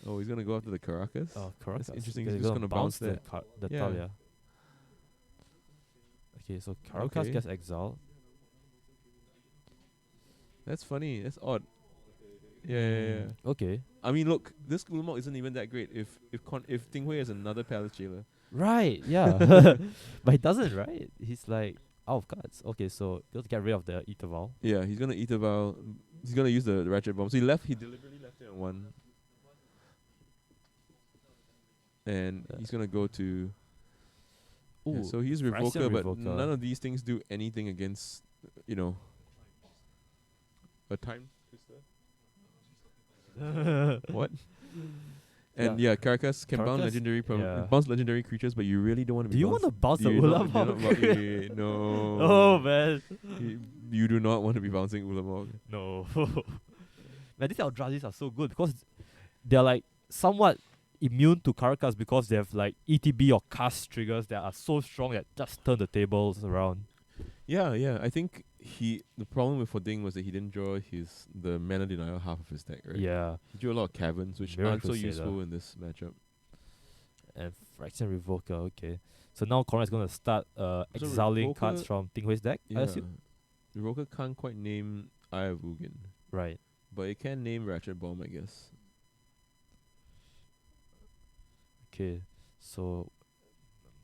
Speaker 2: Oh, he's gonna go after the Caracas.
Speaker 1: Oh, correct.
Speaker 2: That's interesting.
Speaker 1: He's
Speaker 2: He's just gonna bounce
Speaker 1: the
Speaker 2: that.
Speaker 1: the
Speaker 2: Yeah.
Speaker 1: Thalia. Okay, so Caracas
Speaker 2: Okay.
Speaker 1: gets exiled.
Speaker 2: That's funny. That's odd. Yeah.
Speaker 1: Okay.
Speaker 2: I mean, look, this Ulamog isn't even that great. If Ding Hui has another Palace Jailer.
Speaker 1: Right, yeah. But he doesn't, right? He's like out of cards. Okay, so he'll get rid of the Etherval.
Speaker 2: Yeah, he's gonna eat a vial. He's gonna use the Ratchet Bomb. So he deliberately left it on 1. And he's gonna go to. Yeah,
Speaker 1: Ooh,
Speaker 2: so he's
Speaker 1: Thracian
Speaker 2: Revoker, but
Speaker 1: Revoker.
Speaker 2: none of these things do anything against, a time twister. What? And yeah, Caracas can bounce
Speaker 1: Caracas?
Speaker 2: legendary
Speaker 1: Yeah.
Speaker 2: bounce legendary creatures, but you really don't want to
Speaker 1: Do
Speaker 2: be.
Speaker 1: you want to bounce the
Speaker 2: do you not-
Speaker 1: Ulamog?
Speaker 2: No.
Speaker 1: Oh man.
Speaker 2: You do not want to be bouncing Ulamog.
Speaker 1: No. Man, these Eldrazi's are so good because they're like somewhat immune to Caracas because they have like ETB or cast triggers that are so strong that just turn the tables around.
Speaker 2: Yeah. I think the problem with Ding was that he didn't draw the mana denial half of his deck, right?
Speaker 1: Yeah.
Speaker 2: He drew a lot of caverns, which
Speaker 1: Mirror
Speaker 2: aren't so
Speaker 1: Crusader.
Speaker 2: useful in this matchup.
Speaker 1: And Fraction Revoker, okay. So now Conrad's gonna start exiling cards
Speaker 2: Revoker-
Speaker 1: from Ting Hui's deck, I
Speaker 2: Yeah.
Speaker 1: assume?
Speaker 2: Revoker can't quite name Eye of Ugin,
Speaker 1: Right.
Speaker 2: but it can name Ratchet Bomb, I guess.
Speaker 1: Okay. So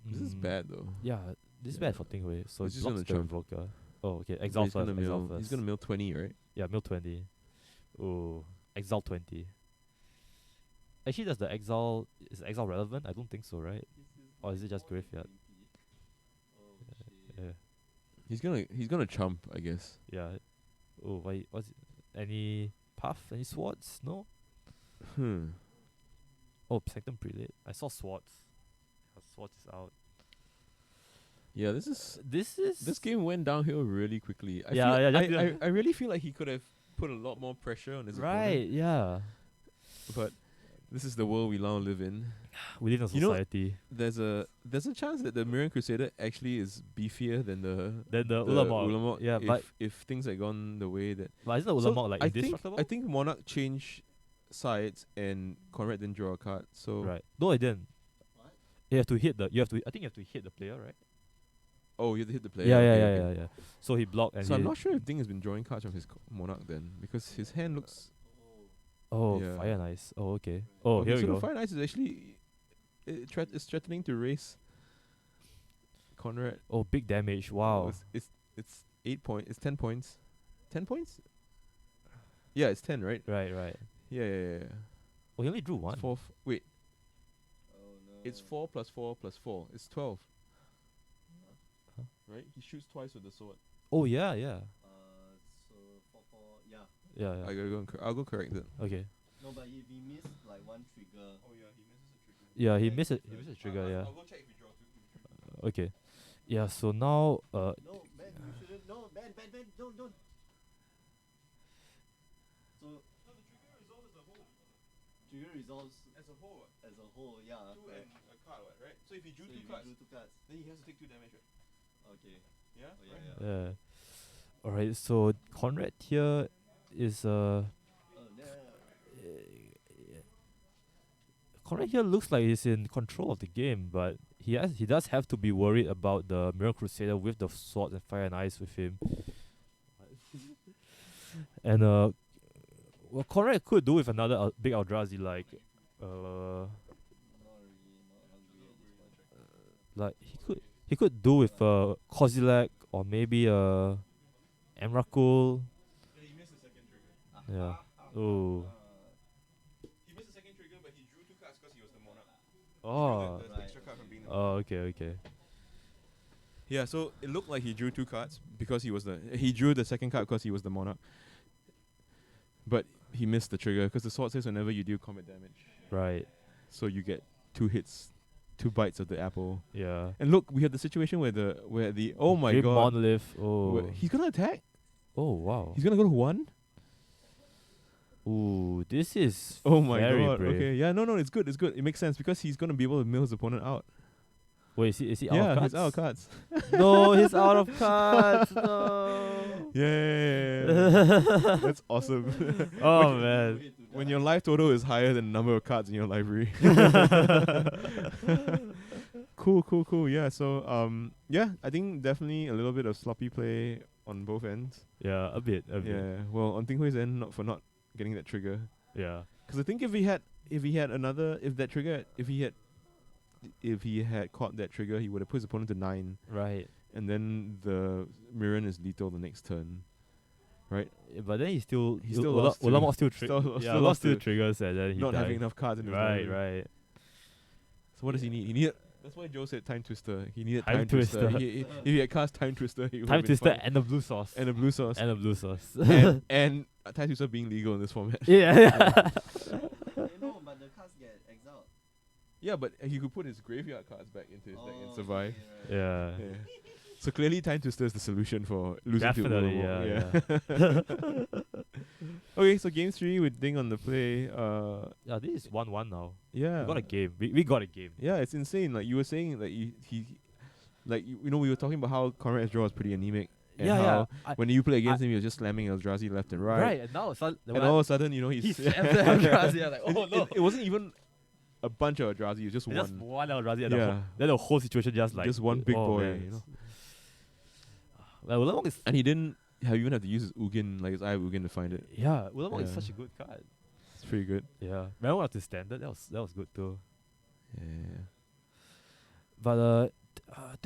Speaker 2: This is bad though.
Speaker 1: Yeah, this is
Speaker 2: Yeah.
Speaker 1: bad for Ting Hui. So
Speaker 2: He's
Speaker 1: it
Speaker 2: just
Speaker 1: blocks
Speaker 2: gonna
Speaker 1: the
Speaker 2: chump.
Speaker 1: Revoker. Oh, okay.
Speaker 2: But
Speaker 1: Exile
Speaker 2: he's
Speaker 1: first.
Speaker 2: gonna
Speaker 1: Exile
Speaker 2: mill.
Speaker 1: first.
Speaker 2: He's gonna mill 20, right?
Speaker 1: Yeah, mill 20. Oh, exile 20. Actually, does the exile is exile relevant? I don't think so, right? Or is it just graveyard? Yeah.
Speaker 2: He's gonna chump, I guess.
Speaker 1: Yeah. Oh, wait. What's it? Any path? Any swords? No. Oh, Sanctum Prelate. I saw swords. Swords is out.
Speaker 2: Yeah, this
Speaker 1: This is
Speaker 2: game went downhill really quickly.
Speaker 1: Yeah,
Speaker 2: I
Speaker 1: yeah, just
Speaker 2: I really feel like he could have put a lot more pressure on his
Speaker 1: Right,
Speaker 2: opponent.
Speaker 1: yeah.
Speaker 2: But this is the world we now live in.
Speaker 1: We live in a
Speaker 2: You know-
Speaker 1: society.
Speaker 2: There's a chance that the Miriam Crusader actually is beefier than the
Speaker 1: Then the
Speaker 2: the
Speaker 1: Ulamog.
Speaker 2: Ulamog
Speaker 1: Yeah, but
Speaker 2: if things had gone the way that.
Speaker 1: isn't the
Speaker 2: So
Speaker 1: Ulamog like
Speaker 2: I think
Speaker 1: indestructible?
Speaker 2: I think Monarch changed sides and Conrad didn't draw a card. So
Speaker 1: Right. No, it didn't.
Speaker 3: What?
Speaker 1: You have to hit the. You have to. I think you have to hit the player, right?
Speaker 2: oh, you have to hit the player.
Speaker 1: Yeah,
Speaker 2: okay,
Speaker 1: yeah,
Speaker 2: okay.
Speaker 1: yeah, yeah, yeah. So he blocked and
Speaker 2: So
Speaker 1: he.
Speaker 2: I'm not sure if Ding has been drawing cards from his Monarch then, because his hand looks.
Speaker 1: Oh,
Speaker 2: Yeah.
Speaker 1: Fire Nice. Oh, okay. Oh,
Speaker 2: okay,
Speaker 1: here
Speaker 2: so
Speaker 1: we
Speaker 2: the
Speaker 1: go.
Speaker 2: Fire Knights is actually it's threatening to raise Conrad.
Speaker 1: Oh, big damage. Wow.
Speaker 2: It's 8 points. It's 10 points. 10 points? Yeah, it's 10, right?
Speaker 1: Right, right.
Speaker 2: Yeah.
Speaker 1: Oh, he only drew one.
Speaker 2: It's wait,
Speaker 3: Oh no.
Speaker 2: it's 4 plus 4 plus 4. It's 12.
Speaker 1: Huh?
Speaker 2: Right? He shoots twice with the sword.
Speaker 1: Oh, yeah, yeah.
Speaker 3: So 4 yeah.
Speaker 1: Yeah,
Speaker 2: I
Speaker 1: yeah.
Speaker 2: gotta go. I'll go correct it.
Speaker 1: Okay.
Speaker 3: No, but if he missed like one trigger.
Speaker 2: Oh yeah, he misses a trigger.
Speaker 1: Yeah, he missed it. He missed a trigger. Yeah.
Speaker 2: I'll go check if he draw two.
Speaker 1: Okay. Yeah. So now,
Speaker 3: No, man, you shouldn't. No, man, don't. So
Speaker 2: No, the trigger resolves as a whole.
Speaker 3: trigger resolves
Speaker 2: As a whole,
Speaker 3: as a whole. Yeah.
Speaker 2: two
Speaker 3: correct.
Speaker 2: and a card, right? So if he drew
Speaker 3: So
Speaker 2: two
Speaker 3: if you
Speaker 2: cards,
Speaker 3: drew 2 cards.
Speaker 2: then he has to take 2 damage. Right?
Speaker 3: Okay.
Speaker 2: Yeah.
Speaker 3: Oh,
Speaker 2: right?
Speaker 3: yeah.
Speaker 1: yeah. All right. So Conrad here is
Speaker 3: Oh no.
Speaker 1: Conrad here looks like he's in control of the game, but he does have to be worried about the Mirror Crusader with the sword and fire and ice with him. And what Conrad could do with another big Eldrazi like
Speaker 3: Not really. Not hungry at this point.
Speaker 1: like he could do with Kozilek or maybe Emrakul.
Speaker 2: Yeah, he missed the second trigger.
Speaker 1: Yeah. Oh.
Speaker 2: He missed the second trigger, but he drew 2 cards because he was the monarch.
Speaker 1: Oh.
Speaker 2: The
Speaker 3: Right.
Speaker 2: extra card from being the
Speaker 1: Oh. Okay. Okay.
Speaker 2: Yeah, so it looked like he drew 2 cards because he drew the second card because he was the monarch. But he missed the trigger because the sword says whenever you deal combat damage,
Speaker 1: Right.
Speaker 2: so you get 2 hits, 2 bites of the apple.
Speaker 1: Yeah.
Speaker 2: And look, we had the situation where the oh my
Speaker 1: Great
Speaker 2: god,
Speaker 1: Monolith. Oh.
Speaker 2: where he's gonna attack.
Speaker 1: Oh wow.
Speaker 2: He's gonna go to 1.
Speaker 1: Ooh, this is
Speaker 2: Oh my
Speaker 1: very
Speaker 2: god.
Speaker 1: brave.
Speaker 2: Okay, yeah, no, it's good. It's good. It makes sense because he's gonna be able to mill his opponent out.
Speaker 1: Wait, is he out
Speaker 2: Yeah,
Speaker 1: of cards?
Speaker 2: he's out of cards.
Speaker 1: No, he's out of cards. No.
Speaker 2: Yeah, that's awesome.
Speaker 1: Oh man.
Speaker 2: When your life total is higher than the number of cards in your library. Cool. Yeah, so yeah, I think definitely a little bit of sloppy play on both ends.
Speaker 1: Yeah, a bit.
Speaker 2: Yeah, well, on Ting Hui's end, for not getting that trigger.
Speaker 1: Yeah.
Speaker 2: Because I think if he had caught that trigger, he would have put his opponent to 9,
Speaker 1: Right.
Speaker 2: and then the Mirren is lethal the next turn. Right?
Speaker 1: But then he still
Speaker 2: lost to-
Speaker 1: Ulamog still
Speaker 2: still
Speaker 1: lost
Speaker 2: lost
Speaker 1: two
Speaker 2: to
Speaker 1: triggers and then he
Speaker 2: Not
Speaker 1: died.
Speaker 2: having enough cards in his
Speaker 1: Right,
Speaker 2: library.
Speaker 1: right.
Speaker 2: So what does he need? He needed. That's why Joe said Time Twister. He needed
Speaker 1: Time
Speaker 2: Time Twister.
Speaker 1: Twister.
Speaker 2: If he had cast Time Twister, he would
Speaker 1: Time
Speaker 2: have been
Speaker 1: Twister
Speaker 2: fine.
Speaker 1: and the blue sauce.
Speaker 2: And a blue sauce.
Speaker 1: And the blue sauce.
Speaker 2: and Time Twister being legal in this format.
Speaker 1: yeah.
Speaker 3: No, but the cards get exiled.
Speaker 2: Yeah, but he could put his graveyard cards back into his deck and
Speaker 3: Oh,
Speaker 2: survive.
Speaker 3: okay, right.
Speaker 1: Yeah.
Speaker 2: Yeah. So clearly, Time Twister is the solution for losing
Speaker 1: Definitely,
Speaker 2: to
Speaker 1: yeah,
Speaker 2: Ulamog. Okay, so game 3 with Ding on the play.
Speaker 1: Yeah, this is 1-1 now.
Speaker 2: Yeah.
Speaker 1: We got a game. We got a game.
Speaker 2: Yeah, it's insane. Like you were saying, like we were talking about how Conrad's draw is pretty anemic. And
Speaker 1: Yeah,
Speaker 2: how
Speaker 1: yeah.
Speaker 2: when you play against him, you're just slamming Eldrazi left and right.
Speaker 1: Right, and now
Speaker 2: And all of a sudden,
Speaker 1: he
Speaker 2: he's
Speaker 1: slammed the Eldrazi. I'm like,
Speaker 2: And
Speaker 1: oh no.
Speaker 2: it wasn't even a bunch of Eldrazi. It was just
Speaker 1: It's just
Speaker 2: one.
Speaker 1: one Eldrazi and
Speaker 2: Yeah.
Speaker 1: then the whole situation just like
Speaker 2: Just one big
Speaker 1: oh,
Speaker 2: boy,
Speaker 1: man.
Speaker 2: you know.
Speaker 1: Like Ulamog is
Speaker 2: And he didn't even have to use his Ugin, like his Eye of Ugin to find it.
Speaker 1: yeah, Ulamog is
Speaker 2: Yeah.
Speaker 1: such a good card.
Speaker 2: It's pretty good.
Speaker 1: Yeah. Remember after standard, that was good too.
Speaker 2: Yeah.
Speaker 1: But I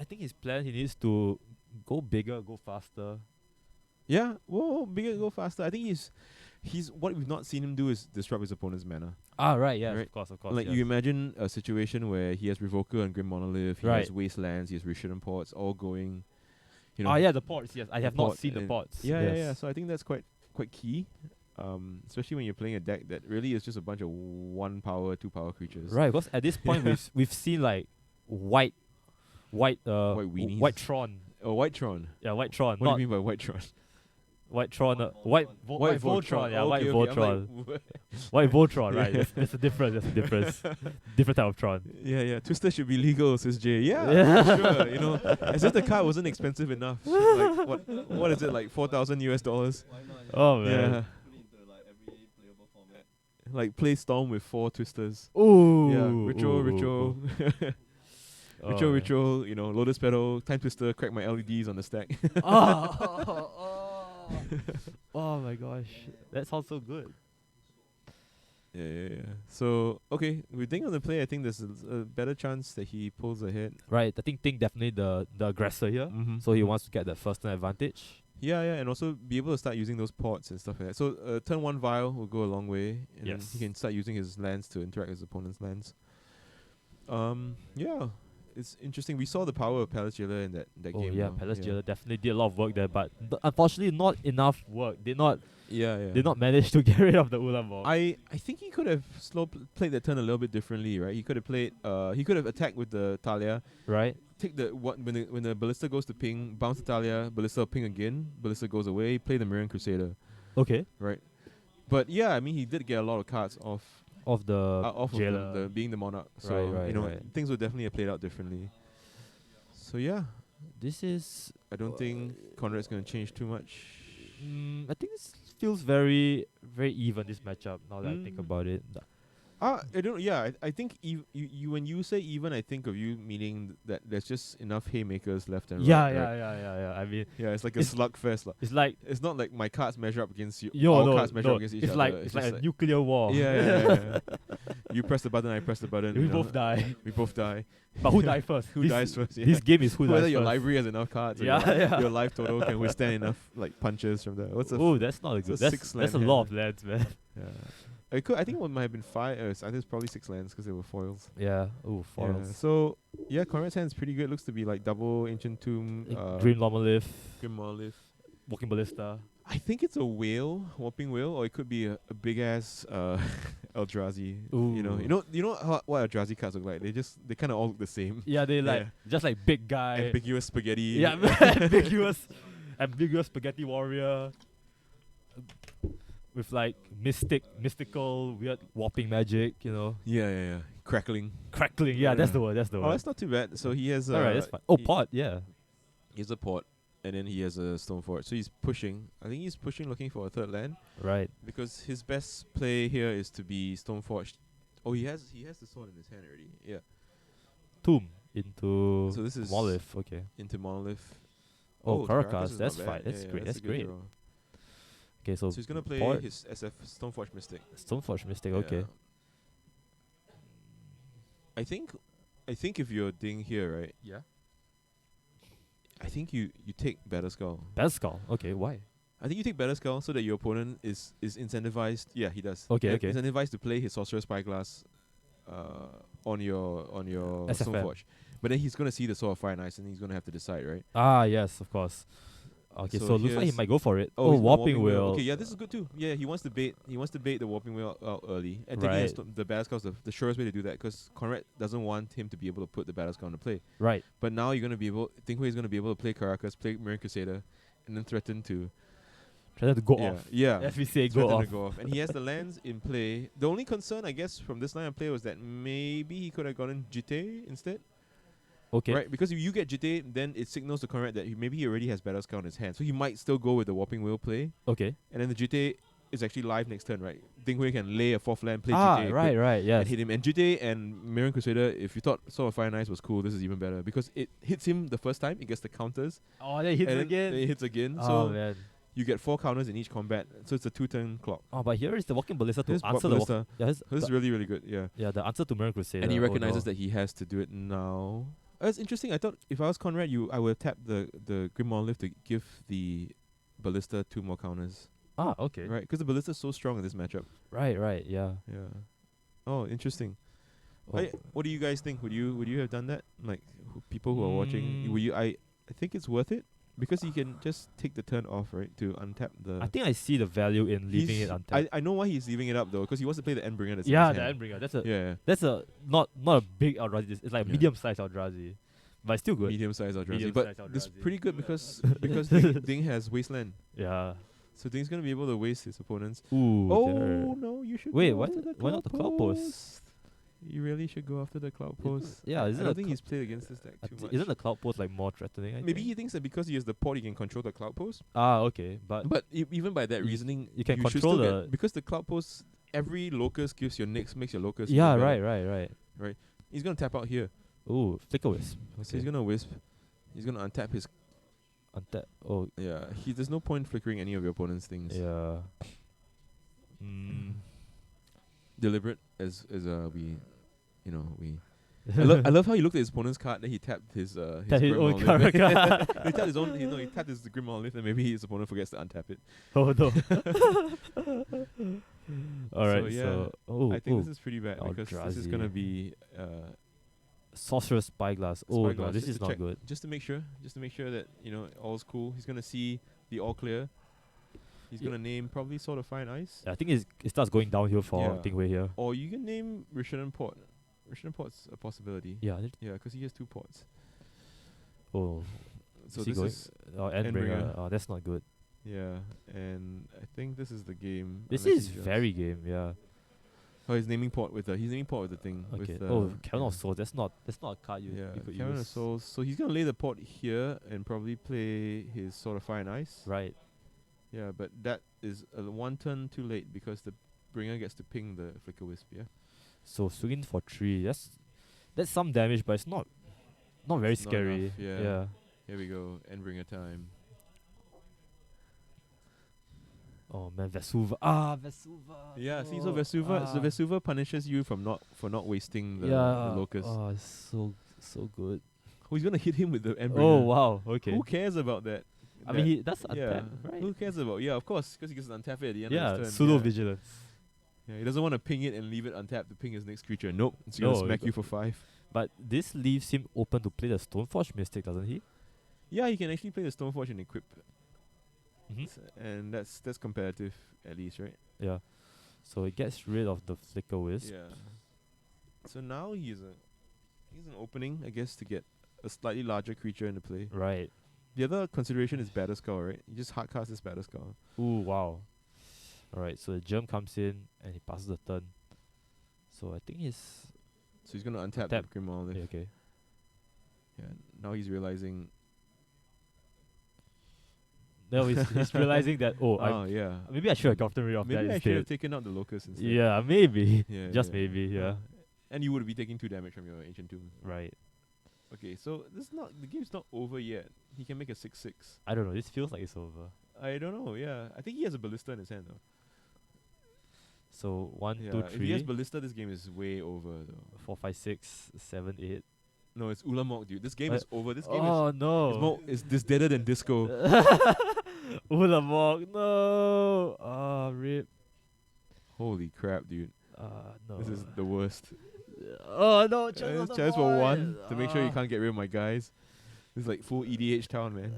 Speaker 1: think his plan he needs to go bigger, go faster.
Speaker 2: Yeah, well, bigger, go faster. I think he's what we've not seen him do is disrupt his opponent's mana.
Speaker 1: Ah, right, yeah,
Speaker 2: Right.
Speaker 1: of course.
Speaker 2: Like
Speaker 1: yes.
Speaker 2: you imagine a situation where he has Revoker and Grim Monolith, he
Speaker 1: Right.
Speaker 2: has Wastelands, he has Rishadan Ports, all going. You know,
Speaker 1: Ah, yeah, the ports. Yes, I
Speaker 2: the
Speaker 1: have not
Speaker 2: port
Speaker 1: seen the
Speaker 2: and-
Speaker 1: ports.
Speaker 2: Yeah,
Speaker 1: yes.
Speaker 2: yeah. So I think that's quite key, especially when you're playing a deck that really is just a bunch of 1 power, 2 power creatures.
Speaker 1: Right, because at this point we've seen like white
Speaker 2: weenies.
Speaker 1: white Tron.
Speaker 2: Oh, White Tron.
Speaker 1: Yeah, white Tron.
Speaker 2: What do
Speaker 1: not
Speaker 2: you mean by White Tron?
Speaker 1: White Tron, white Voltron, yeah, white
Speaker 2: Okay, okay, I'm
Speaker 1: Voltron,
Speaker 2: like,
Speaker 1: white Voltron, right?
Speaker 2: Yeah.
Speaker 1: There's a difference. There's a difference. Different type of Tron.
Speaker 2: yeah, Twister should be legal, says Jay. Yeah,
Speaker 1: Yeah.
Speaker 2: sure. You know, as if the card wasn't expensive enough. Like what is it, like $4,000 US?
Speaker 3: Why not?
Speaker 1: Oh man.
Speaker 2: Yeah,
Speaker 3: Put it into like every playable format.
Speaker 2: like play Storm with 4 Twisters.
Speaker 1: Ooh.
Speaker 2: Yeah, Ritual,
Speaker 1: ooh,
Speaker 2: Ritual,
Speaker 1: ooh. Oh,
Speaker 2: Ritual,
Speaker 1: man.
Speaker 2: Ritual. You know, Lotus Petal, Time Twister, crack my LEDs on the stack.
Speaker 1: Oh my gosh, that sounds so good.
Speaker 2: Yeah. So okay, with Ding on the play, I think there's a better chance that he pulls ahead.
Speaker 1: Right, I think Ting definitely the aggressor here,
Speaker 2: Mm-hmm.
Speaker 1: so he wants to get that first turn advantage.
Speaker 2: Yeah, and also be able to start using those ports and stuff like that. So turn 1 Vial will go a long way, and then
Speaker 1: Yes.
Speaker 2: he can start using his lands to interact with his opponent's lands. Yeah, it's interesting. We saw the power of Palace Jailer in that
Speaker 1: Oh
Speaker 2: game.
Speaker 1: yeah,
Speaker 2: now.
Speaker 1: Palace Jailer definitely did a lot of work there, but unfortunately not enough work. Did not manage to get rid of the Ulam Ball.
Speaker 2: I think he could have played that turn a little bit differently, right? He could have played. He could have attacked with the Talia.
Speaker 1: Right?
Speaker 2: Take the when the Ballista goes to ping, bounce the Talia, Ballista will ping again. Ballista goes away. Play the Mirran Crusader,
Speaker 1: Okay.
Speaker 2: right? But yeah, I mean he did get a lot of cards off
Speaker 1: Of the
Speaker 2: off of
Speaker 1: Jailer.
Speaker 2: the being the Monarch. So
Speaker 1: Right,
Speaker 2: you know
Speaker 1: right.
Speaker 2: things would definitely have played out differently. So yeah,
Speaker 1: This is
Speaker 2: I don't think Conrad's gonna change too much.
Speaker 1: I think this feels very even, this matchup, now that I think
Speaker 2: Mm.
Speaker 1: about it.
Speaker 2: I don't. Yeah, I think you when you say even, I think of you meaning that there's just enough haymakers left and
Speaker 1: Yeah,
Speaker 2: right. right?
Speaker 1: yeah. I mean,
Speaker 2: Yeah, it's like a
Speaker 1: It's-
Speaker 2: slugfest. Like.
Speaker 1: it's like
Speaker 2: It's not like my cards measure up against you.
Speaker 1: yo,
Speaker 2: Our
Speaker 1: no,
Speaker 2: cards measure
Speaker 1: no,
Speaker 2: up against each
Speaker 1: it's
Speaker 2: other.
Speaker 1: like it's like
Speaker 2: just
Speaker 1: a nuclear war.
Speaker 2: yeah. You press the button, I press the button.
Speaker 1: We
Speaker 2: you know.
Speaker 1: both die.
Speaker 2: We both die.
Speaker 1: But who dies first?
Speaker 2: Who
Speaker 1: This-
Speaker 2: dies first? Yeah.
Speaker 1: This game is who
Speaker 2: Whether
Speaker 1: dies
Speaker 2: your
Speaker 1: first.
Speaker 2: library has enough cards. or
Speaker 1: Yeah,
Speaker 2: your,
Speaker 1: yeah.
Speaker 2: Your life total can withstand enough like punches from the. What's a
Speaker 1: Oh, that's not a
Speaker 2: it's
Speaker 1: good.
Speaker 2: a
Speaker 1: That's
Speaker 2: 6
Speaker 1: that's a
Speaker 2: land
Speaker 1: lot
Speaker 2: hand.
Speaker 1: of lands, man.
Speaker 2: Yeah. I think it might have been 5. I think it's probably 6 lands because they were foils.
Speaker 1: Yeah. Oh,
Speaker 2: Yeah.
Speaker 1: foils.
Speaker 2: So yeah, Conrad's hand is pretty good. Looks to be like double Ancient Tomb,
Speaker 1: Green Lomolith,
Speaker 2: Grim Monolith.
Speaker 1: Walking Ballista.
Speaker 2: I think it's a whale, whopping whale, or it could be a big ass Eldrazi. You know what Eldrazi cards look like. They kind of all look the same.
Speaker 1: Yeah, they like
Speaker 2: Yeah.
Speaker 1: just like big guy.
Speaker 2: Ambiguous spaghetti.
Speaker 1: Yeah, ambiguous spaghetti warrior. With like mystical, weird warping magic,
Speaker 2: Yeah. Crackling.
Speaker 1: crackling. Yeah, that's the word. That's the
Speaker 2: Oh,
Speaker 1: word.
Speaker 2: that's not too bad. So he has.
Speaker 1: Alright, that's fine. Oh,
Speaker 2: he-
Speaker 1: pot. Yeah.
Speaker 2: He has a port, and then he has a Stonefort. So he's pushing. I think he's pushing, looking for a third land
Speaker 1: Right.
Speaker 2: because his best play here is to be Stoneforged. Oh, he has the sword in his hand already. Yeah.
Speaker 1: Tomb into
Speaker 2: So this is
Speaker 1: Monolith. Okay.
Speaker 2: into Monolith.
Speaker 1: Oh, Caracas.
Speaker 2: is
Speaker 1: That's
Speaker 2: not
Speaker 1: fine.
Speaker 2: bad.
Speaker 1: That's
Speaker 2: Yeah,
Speaker 1: great.
Speaker 2: a
Speaker 1: That's
Speaker 2: good
Speaker 1: great.
Speaker 2: draw.
Speaker 1: Okay, so
Speaker 2: So he's gonna play
Speaker 1: port.
Speaker 2: his SF Stoneforge Mystic.
Speaker 1: Stoneforge Mystic. Okay.
Speaker 2: Yeah. I think if you're Ding here, right?
Speaker 1: Yeah.
Speaker 2: I think you take Battle Skull.
Speaker 1: Skull. Okay. Why?
Speaker 2: I think you take Battle Skull so that your opponent is incentivized. Yeah, he does.
Speaker 1: Okay,
Speaker 2: Yeah,
Speaker 1: okay.
Speaker 2: Incentivized to play his Sorcerer Spyglass on your
Speaker 1: SFM.
Speaker 2: Stoneforge. But then he's gonna see the Sword of Fire and Ice and he's gonna have to decide, right?
Speaker 1: Ah, yes, of course. Okay,
Speaker 2: So
Speaker 1: so looks like he
Speaker 2: here's-
Speaker 1: might go for it.
Speaker 2: he's
Speaker 1: Oh,
Speaker 2: got
Speaker 1: Warping Wheel.
Speaker 2: Okay, yeah, this is good too. Yeah, he wants to bait the Warping Wheel out early. And taking
Speaker 1: Right.
Speaker 2: the Battle Skull is the surest way to do that because Conrad doesn't want him to be able to put the Battle Skull into play.
Speaker 1: Right.
Speaker 2: But now you're gonna be able Dinghui is gonna be able to play Caracas, play Mirran Crusader, and then threaten to
Speaker 1: Trying to go
Speaker 2: yeah,
Speaker 1: off.
Speaker 2: Yeah.
Speaker 1: FVCA
Speaker 2: threaten
Speaker 1: go
Speaker 2: to
Speaker 1: off.
Speaker 2: go off. And he has the lands in play. The only concern I guess from this line of play was that maybe he could have gotten Jite instead.
Speaker 1: Okay.
Speaker 2: Right? Because if you get Jite, then it signals to Conrad that maybe he already has Battle Skull in his hand. So he might still go with the Warping Wheel play.
Speaker 1: Okay.
Speaker 2: And then the Jite is actually live next turn, right? Dinghui can lay a 4th land, play
Speaker 1: Ah,
Speaker 2: Jite,
Speaker 1: right. Yes.
Speaker 2: and hit him. And Jite and Mirran Crusader, if you thought Sword of Fire and Ice was cool, this is even better. Because it hits him the first time, it gets the counters.
Speaker 1: Oh, then hits
Speaker 2: and
Speaker 1: again.
Speaker 2: Then it hits again.
Speaker 1: Oh
Speaker 2: So
Speaker 1: man.
Speaker 2: you get 4 counters in each combat. So it's a 2-turn clock.
Speaker 1: Oh, but here is the Walking Ballista to
Speaker 2: Here's
Speaker 1: answer
Speaker 2: Ballista.
Speaker 1: the
Speaker 2: This is really, really good. Yeah.
Speaker 1: the answer to Mirror Crusader.
Speaker 2: And he recognizes
Speaker 1: oh, no.
Speaker 2: that he has to do it now. That's interesting. I thought if I was Conrad, I would tap the Grim Monolith to give the Ballista 2 more counters.
Speaker 1: Ah, okay.
Speaker 2: Right? Because the Ballista is so strong in this matchup.
Speaker 1: Right. Yeah.
Speaker 2: Yeah. Oh, interesting.
Speaker 1: Oh.
Speaker 2: What do you guys think? Would you have done that? Like people who are watching, would you? I think it's worth it because you can just take the turn off, right, to untap the.
Speaker 1: I think I see the value in leaving
Speaker 2: He's-
Speaker 1: it untapped.
Speaker 2: I know why he's leaving it up though, because he wants to play the Endbringer. That's in
Speaker 1: Yeah,
Speaker 2: his
Speaker 1: the
Speaker 2: hand.
Speaker 1: Endbringer. That's a
Speaker 2: Yeah.
Speaker 1: that's a not a big Eldrazi. It's like
Speaker 2: Yeah.
Speaker 1: medium sized Eldrazi, but it's still good.
Speaker 2: Medium sized Eldrazi,
Speaker 1: Medium
Speaker 2: but
Speaker 1: sized
Speaker 2: it's
Speaker 1: Eldrazi.
Speaker 2: pretty good because Ding has Wasteland.
Speaker 1: Yeah.
Speaker 2: So Ding's gonna be able to waste his opponents.
Speaker 1: Ooh.
Speaker 2: Oh
Speaker 1: there.
Speaker 2: no, you should
Speaker 1: Wait,
Speaker 2: go
Speaker 1: why
Speaker 2: after the
Speaker 1: why not the cloud post?
Speaker 2: You really should go after the cloud post.
Speaker 1: Yeah,
Speaker 2: I
Speaker 1: isn't
Speaker 2: don't
Speaker 1: a
Speaker 2: think
Speaker 1: cl-
Speaker 2: he's played against this deck too much.
Speaker 1: Isn't the cloud post like more threatening? I
Speaker 2: Maybe
Speaker 1: think?
Speaker 2: he thinks that because he has the port, he can control the cloud post.
Speaker 1: Okay, but
Speaker 2: But even by that
Speaker 1: you-
Speaker 2: reasoning,
Speaker 1: you can
Speaker 2: should
Speaker 1: control
Speaker 2: still
Speaker 1: the-
Speaker 2: get, because the cloud post, every locus gives your next makes your locus.
Speaker 1: yeah,
Speaker 2: even
Speaker 1: right,
Speaker 2: better.
Speaker 1: right.
Speaker 2: He's gonna tap out here.
Speaker 1: Ooh, flicker wisp.
Speaker 2: So he's gonna wisp. He's gonna untap his.
Speaker 1: Untap. Oh,
Speaker 2: Yeah, there's no point flickering any of your opponent's things.
Speaker 1: yeah. Mm.
Speaker 2: Deliberate as we, we. I love how he looked at his opponent's card. Then he tapped his
Speaker 1: Tap his
Speaker 2: Grim
Speaker 1: own
Speaker 2: Monolith.
Speaker 1: card.
Speaker 2: he tapped his own. He tapped his Grim Monolith, and maybe his opponent forgets to untap it.
Speaker 1: Oh no. Alright,
Speaker 2: yeah,
Speaker 1: so
Speaker 2: I think this is pretty bad
Speaker 1: Oh,
Speaker 2: because this is gonna be
Speaker 1: Sorcerer's Spyglass. Oh no,
Speaker 2: Spyglass,
Speaker 1: this
Speaker 2: just
Speaker 1: is
Speaker 2: to
Speaker 1: not
Speaker 2: check.
Speaker 1: good.
Speaker 2: just to make sure that all's cool. He's gonna see the all clear. He's
Speaker 1: Yeah.
Speaker 2: gonna name probably Sword of Fire and Ice,
Speaker 1: I think it starts going downhill for
Speaker 2: Yeah.
Speaker 1: Dingwei here.
Speaker 2: or you can name Rishadan Port. Rishadan Port's a possibility.
Speaker 1: Yeah.
Speaker 2: Yeah, because he has 2 ports.
Speaker 1: Oh,
Speaker 2: So
Speaker 1: is he
Speaker 2: this
Speaker 1: going?
Speaker 2: is
Speaker 1: Endbringer. Oh, that's not good.
Speaker 2: yeah, and I think this is the game.
Speaker 1: This
Speaker 2: unless
Speaker 1: is
Speaker 2: he just-
Speaker 1: very game. Yeah.
Speaker 2: Oh, he's naming port with the thing.
Speaker 1: Okay.
Speaker 2: With,
Speaker 1: Oh, Cavern
Speaker 2: yeah.
Speaker 1: of Souls. That's not a card you could
Speaker 2: Cavern of
Speaker 1: use.
Speaker 2: Souls. So he's gonna lay the port here and probably play his Sword of Fire and Ice.
Speaker 1: Right.
Speaker 2: Yeah, but that is 1 turn too late because the bringer gets to ping the Flicker Wisp. Yeah,
Speaker 1: So swinging for 3. That's some damage, but it's not very
Speaker 2: It's not
Speaker 1: scary.
Speaker 2: enough, yeah.
Speaker 1: Yeah.
Speaker 2: here we go. Endbringer time.
Speaker 1: Oh man, Vesuva. Vesuva.
Speaker 2: Yeah, see, so
Speaker 1: Oh,
Speaker 2: Vesuva punishes you for not wasting the
Speaker 1: yeah.
Speaker 2: locust.
Speaker 1: Oh, it's so good.
Speaker 2: Who's gonna hit him with the Endbringer?
Speaker 1: Oh wow. Okay.
Speaker 2: Who cares about that?
Speaker 1: I mean, that's
Speaker 2: yeah.
Speaker 1: untap, right?
Speaker 2: Who cares about? Yeah, of course, because he gets to untap it at the end
Speaker 1: Yeah,
Speaker 2: of his turn.
Speaker 1: pseudo
Speaker 2: yeah.
Speaker 1: vigilance.
Speaker 2: Yeah, he doesn't want to ping it and leave it untapped to ping his next creature. Nope, it's gonna
Speaker 1: No,
Speaker 2: smack
Speaker 1: it-
Speaker 2: you for 5.
Speaker 1: But this leaves him open to play the Stoneforge Mystic, doesn't he?
Speaker 2: Yeah, he can actually play the Stoneforge and equip,
Speaker 1: Mm-hmm.
Speaker 2: and that's competitive at least, right?
Speaker 1: Yeah. So it gets rid of the Flicker Wisp.
Speaker 2: Yeah. So now he's an opening, I guess, to get a slightly larger creature into play.
Speaker 1: Right.
Speaker 2: The other consideration is Batterskull, right? You just hardcast this Batterskull.
Speaker 1: Ooh, wow. Alright, so the Germ comes in and he passes the turn. So I think he's
Speaker 2: So he's gonna untap the
Speaker 1: Tap.
Speaker 2: Grim Monolith.
Speaker 1: yeah, okay.
Speaker 2: Yeah. Now he's realizing.
Speaker 1: Now he's realizing that
Speaker 2: Yeah.
Speaker 1: maybe I should have gotten rid of
Speaker 2: Maybe
Speaker 1: that
Speaker 2: I should have
Speaker 1: instead.
Speaker 2: taken out the Locust instead.
Speaker 1: Yeah, maybe.
Speaker 2: Yeah.
Speaker 1: Just
Speaker 2: yeah.
Speaker 1: maybe, yeah.
Speaker 2: And you would be taking 2 damage from your Ancient Tomb.
Speaker 1: Right.
Speaker 2: Okay, so the game's not over yet. He can make a 6/6.
Speaker 1: I don't know, this feels like it's over.
Speaker 2: I don't know. Yeah, I think he has a Ballista in his hand though.
Speaker 1: So 1,
Speaker 2: Yeah,
Speaker 1: 2,
Speaker 2: if he has
Speaker 1: 3,
Speaker 2: Ballista, this game is way over though.
Speaker 1: 4, 5, 6, 7, 8.
Speaker 2: No, it's Ulamog, dude. This game is over. This game
Speaker 1: Oh
Speaker 2: is
Speaker 1: no.
Speaker 2: is this deader than Disco.
Speaker 1: Ulamog, no. Ah, rip.
Speaker 2: Holy crap, dude.
Speaker 1: No.
Speaker 2: This is the worst.
Speaker 1: Oh no,
Speaker 2: Chance for 1 to make sure you can't get rid of my guys. This is like full EDH town, man.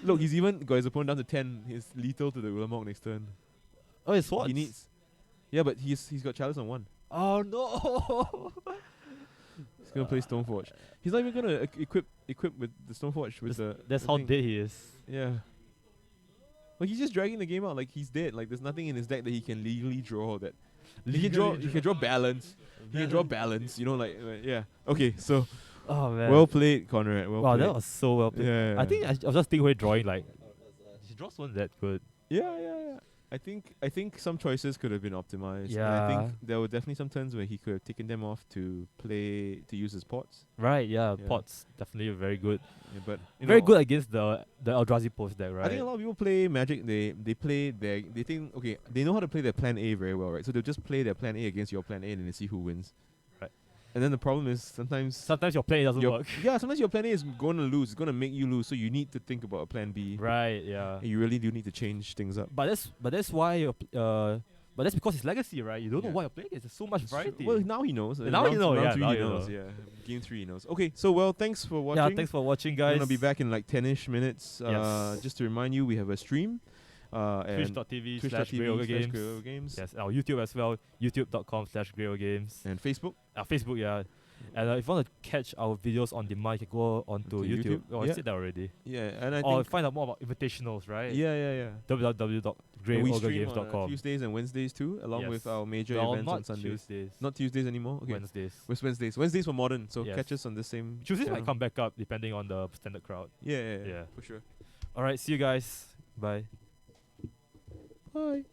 Speaker 2: Look, he's even got his opponent down to 10. He's lethal to the Ulamog next turn.
Speaker 1: Oh, it's what?
Speaker 2: He needs. Yeah, but he's got Chalice on 1.
Speaker 1: Oh no.
Speaker 2: He's gonna play Stoneforge. He's not even gonna equip with the Stoneforge with
Speaker 1: That's
Speaker 2: the
Speaker 1: how
Speaker 2: thing.
Speaker 1: dead he is.
Speaker 2: Yeah. Like he's just dragging the game out like he's dead. Like there's nothing in his deck that he can legally draw that. He can draw balance. He can draw balance. You know, yeah. Okay, so
Speaker 1: Oh man.
Speaker 2: well played, Conrad. Well
Speaker 1: wow,
Speaker 2: played.
Speaker 1: that was so well played.
Speaker 2: Yeah.
Speaker 1: I think I was just thinking drawing like his draws weren't that good.
Speaker 2: Yeah. I think some choices could have been optimized. And I
Speaker 1: Yeah.
Speaker 2: think there were definitely some turns where he could have taken them off to use his pots.
Speaker 1: Right, yeah,
Speaker 2: Yeah.
Speaker 1: Pots definitely very good.
Speaker 2: Yeah, but
Speaker 1: Very good against the Eldrazi post deck, right?
Speaker 2: I think a lot of people play Magic. They think okay, they know how to play their plan A very well, right? So they'll just play their plan A against your plan A and then they see who wins.
Speaker 1: Right.
Speaker 2: And then the problem is sometimes
Speaker 1: Sometimes your play doesn't work.
Speaker 2: sometimes your plan A is going to lose. It's going to make you lose. So you need to think about a plan B.
Speaker 1: Right, yeah.
Speaker 2: And you really do need to change things up.
Speaker 1: But that's why but that's because it's legacy, right? You don't know
Speaker 2: Yeah.
Speaker 1: what you're playing. There's so much variety.
Speaker 2: Well, now he knows.
Speaker 1: Now you know,
Speaker 2: round
Speaker 1: yeah,
Speaker 2: 3
Speaker 1: now
Speaker 2: he
Speaker 1: you
Speaker 2: knows.
Speaker 1: know.
Speaker 2: Yeah, game 3 he knows. Okay, so well, thanks for watching.
Speaker 1: Yeah, thanks for watching,
Speaker 2: We're
Speaker 1: guys.
Speaker 2: gonna be back in like 10ish minutes.
Speaker 1: Yes.
Speaker 2: Just to remind you, we have a stream. And
Speaker 1: Twitch.tv/GreyOgaGames.
Speaker 2: Games.
Speaker 1: Yes, our YouTube as well. YouTube.com/GreyOgames.
Speaker 2: And Facebook.
Speaker 1: Our Facebook, yeah. And if you want to catch our videos on demand, you can go onto
Speaker 2: To
Speaker 1: YouTube.
Speaker 2: YouTube,
Speaker 1: Oh, I
Speaker 2: yeah.
Speaker 1: said that already.
Speaker 2: Yeah, and I
Speaker 1: Or
Speaker 2: think
Speaker 1: find out more about invitationals, right?
Speaker 2: yeah. And we stream on
Speaker 1: www.greyogames.com.
Speaker 2: Tuesdays and Wednesdays too, along with
Speaker 1: Yes.
Speaker 2: our major
Speaker 1: Well,
Speaker 2: events
Speaker 1: not
Speaker 2: on Sundays.
Speaker 1: Tuesdays.
Speaker 2: Not Tuesdays anymore. Okay,
Speaker 1: Wednesdays.
Speaker 2: with Wednesdays. Wednesdays for modern. So
Speaker 1: Yes.
Speaker 2: catch us on the same.
Speaker 1: Tuesdays might
Speaker 2: channel.
Speaker 1: come back up depending on the standard crowd.
Speaker 2: Yeah,
Speaker 1: Yeah.
Speaker 2: for sure.
Speaker 1: Alright, see you guys. Bye.
Speaker 2: Bye.